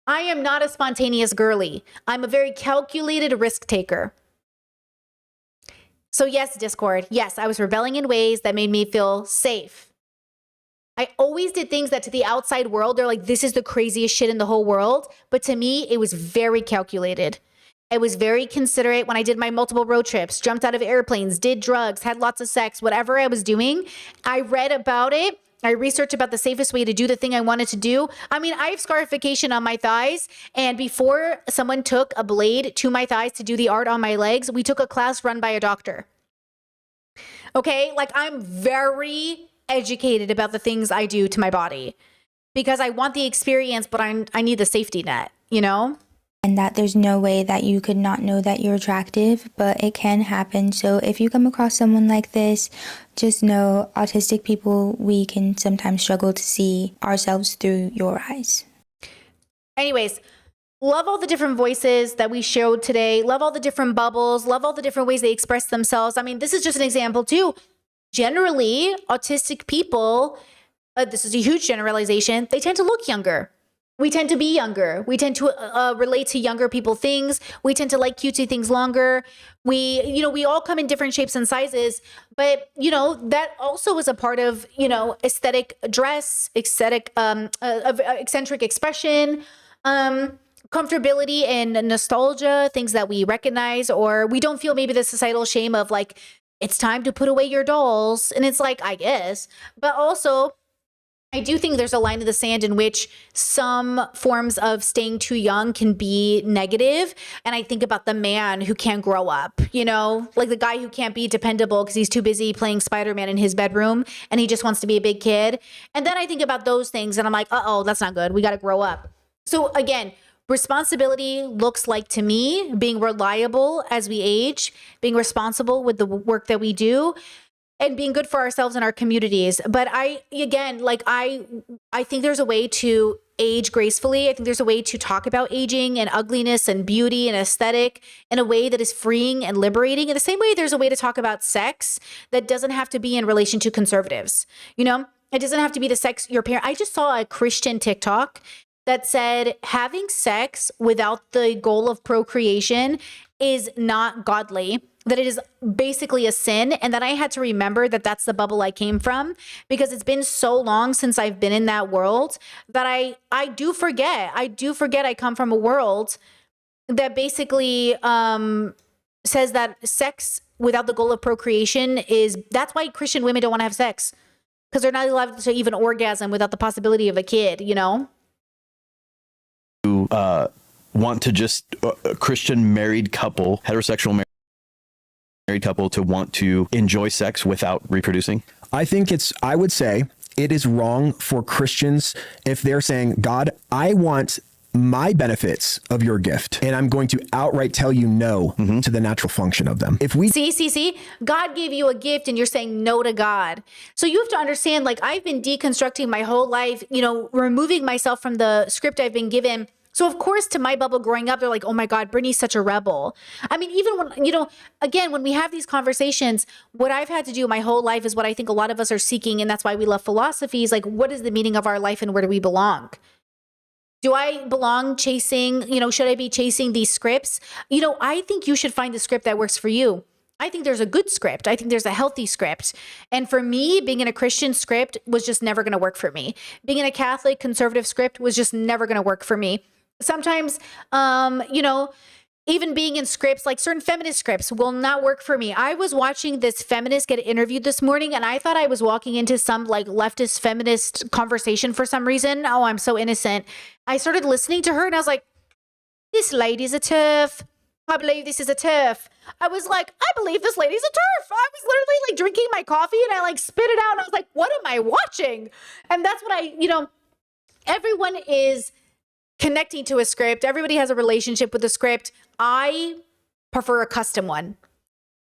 I am not a spontaneous girly. I'm a very calculated risk taker. So yes, Discord. Yes, I was rebelling in ways that made me feel safe. I always did things that to the outside world, they're like, this is the craziest shit in the whole world. But to me, it was very calculated. I was very considerate when I did my multiple road trips, jumped out of airplanes, did drugs, had lots of sex, whatever I was doing. I read about it. I researched about the safest way to do the thing I wanted to do. I mean, I have scarification on my thighs. And before someone took a blade to my thighs to do the art on my legs, we took a class run by a doctor. Okay? Like I'm very educated about the things I do to my body because I want the experience, but I need the safety net, you know? And that there's no way that you could not know that you're attractive, but it can happen. So if you come across someone like this, just know autistic people, we can sometimes struggle to see ourselves through your eyes. Anyways, love all the different voices that we showed today. Love all the different bubbles. Love all the different ways they express themselves. I mean, this is just an example too. Generally, autistic people, this is a huge generalization, they tend to look younger. We tend to be younger. We tend to relate to younger people things. We tend to like cutesy things longer. We all come in different shapes and sizes, but that also is a part of, aesthetic dress, eccentric expression, comfortability and nostalgia, things that we recognize, or we don't feel maybe the societal shame of like, it's time to put away your dolls. And it's like, I guess, but also I do think there's a line in the sand in which some forms of staying too young can be negative. And I think about the man who can't grow up, like the guy who can't be dependable because he's too busy playing Spider-Man in his bedroom and he just wants to be a big kid. And then I think about those things and I'm like, uh-oh, that's not good. We got to grow up. So again, responsibility looks like to me being reliable as we age, being responsible with the work that we do, and being good for ourselves and our communities. But I think there's a way to age gracefully. I think there's a way to talk about aging and ugliness and beauty and aesthetic in a way that is freeing and liberating. In the same way, there's a way to talk about sex that doesn't have to be in relation to conservatives. It doesn't have to be the sex your parent. I just saw a Christian TikTok that said having sex without the goal of procreation is not godly, that it is basically a sin, and that I had to remember that that's the bubble I came from, because it's been so long since I've been in that world that I do forget. I come from a world that basically says that sex without the goal of procreation that's why Christian women don't want to have sex, because they're not allowed to even orgasm without the possibility of a kid, you know? Want to just a Christian married couple, heterosexual married couple, to want to enjoy sex without reproducing? I would say it is wrong for Christians if they're saying, God, I want my benefits of your gift, and I'm going to outright tell you no to the natural function of them. If we see, God gave you a gift and you're saying no to God. So you have to understand, like, I've been deconstructing my whole life, you know, removing myself from the script I've been given. So of course, to my bubble growing up, they're like, oh my God, Brittany's such a rebel. I mean, even when, you know, again, when we have these conversations, what I've had to do my whole life is what I think a lot of us are seeking. And that's why we love philosophy, is like, what is the meaning of our life and where do we belong? Do I belong chasing, you know, should I be chasing these scripts? You know, I think you should find the script that works for you. I think there's a good script. I think there's a healthy script. And for me, being in a Christian script was just never going to work for me. Being in a Catholic conservative script was just never going to work for me. Sometimes, you know, even being in scripts, like certain feminist scripts, will not work for me. I was watching this feminist get interviewed this morning, and I thought I was walking into some like leftist feminist conversation for some reason. Oh, I'm so innocent. I started listening to her, and I was like, this lady's a TERF. I believe this is a TERF. I was like, I believe this lady's a TERF. I was literally like drinking my coffee, and I like spit it out, and I was like, what am I watching? And that's what you know, everyone is connecting to a script. Everybody has a relationship with a script. I prefer a custom one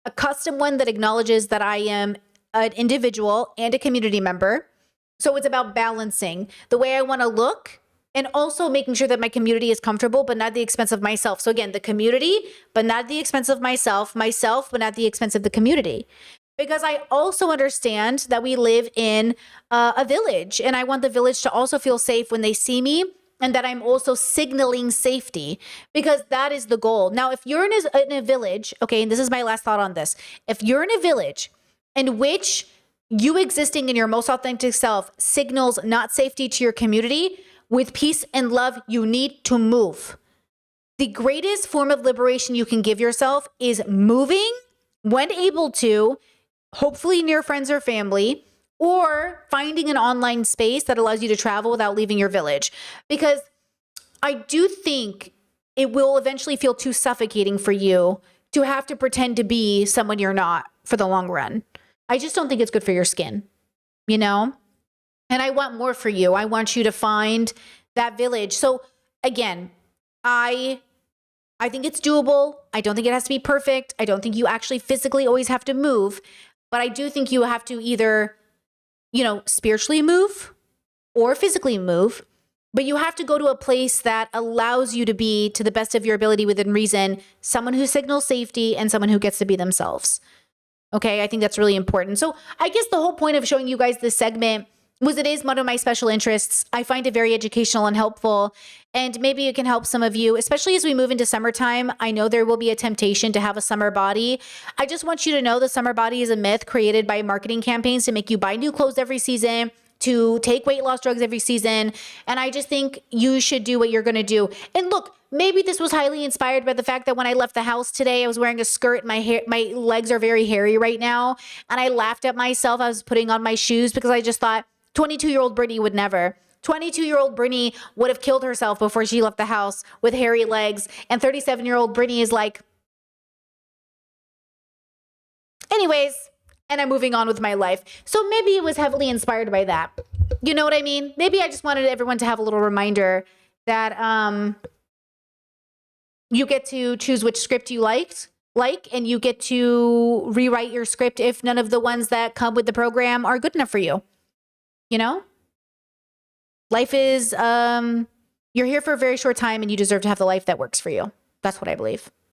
that acknowledges that I am an individual and a community member. So it's about balancing the way I want to look and also making sure that my community is comfortable, but not at the expense of myself. So again, the community, but not at the expense of myself, but not at the expense of the community. Because I also understand that we live in a village, and I want the village to also feel safe when they see me, and that I'm also signaling safety, because that is the goal. Now, if you're in a village, okay, and this is my last thought on this. If you're in a village in which you existing in your most authentic self signals not safety to your community, with peace and love, you need to move. The greatest form of liberation you can give yourself is moving when able to, hopefully near friends or family, or finding an online space that allows you to travel without leaving your village. Because I do think it will eventually feel too suffocating for you to have to pretend to be someone you're not for the long run. I just don't think it's good for your skin, you know? And I want more for you. I want you to find that village. So again, I think it's doable. I don't think it has to be perfect. I don't think you actually physically always have to move, but I do think you have to either, you know, spiritually move or physically move, but you have to go to a place that allows you to be, to the best of your ability within reason, someone who signals safety and someone who gets to be themselves. Okay, I think that's really important. So I guess the whole point of showing you guys this segment was it is one of my special interests. I find it very educational and helpful, and maybe it can help some of you, especially as we move into summertime. I know there will be a temptation to have a summer body. I just want you to know the summer body is a myth created by marketing campaigns to make you buy new clothes every season, to take weight loss drugs every season. And I just think you should do what you're going to do. And look, maybe this was highly inspired by the fact that when I left the house today, I was wearing a skirt. My legs are very hairy right now. And I laughed at myself. I was putting on my shoes because I just thought 22-year-old Brittany would never. 22-year-old Brittany would have killed herself before she left the house with hairy legs. And 37-year-old Brittany is like, anyways, and I'm moving on with my life. So maybe it was heavily inspired by that. You know what I mean? Maybe I just wanted everyone to have a little reminder that you get to choose which script you like, and you get to rewrite your script if none of the ones that come with the program are good enough for you. You know? Life is, you're here for a very short time and you deserve to have the life that works for you. That's what I believe.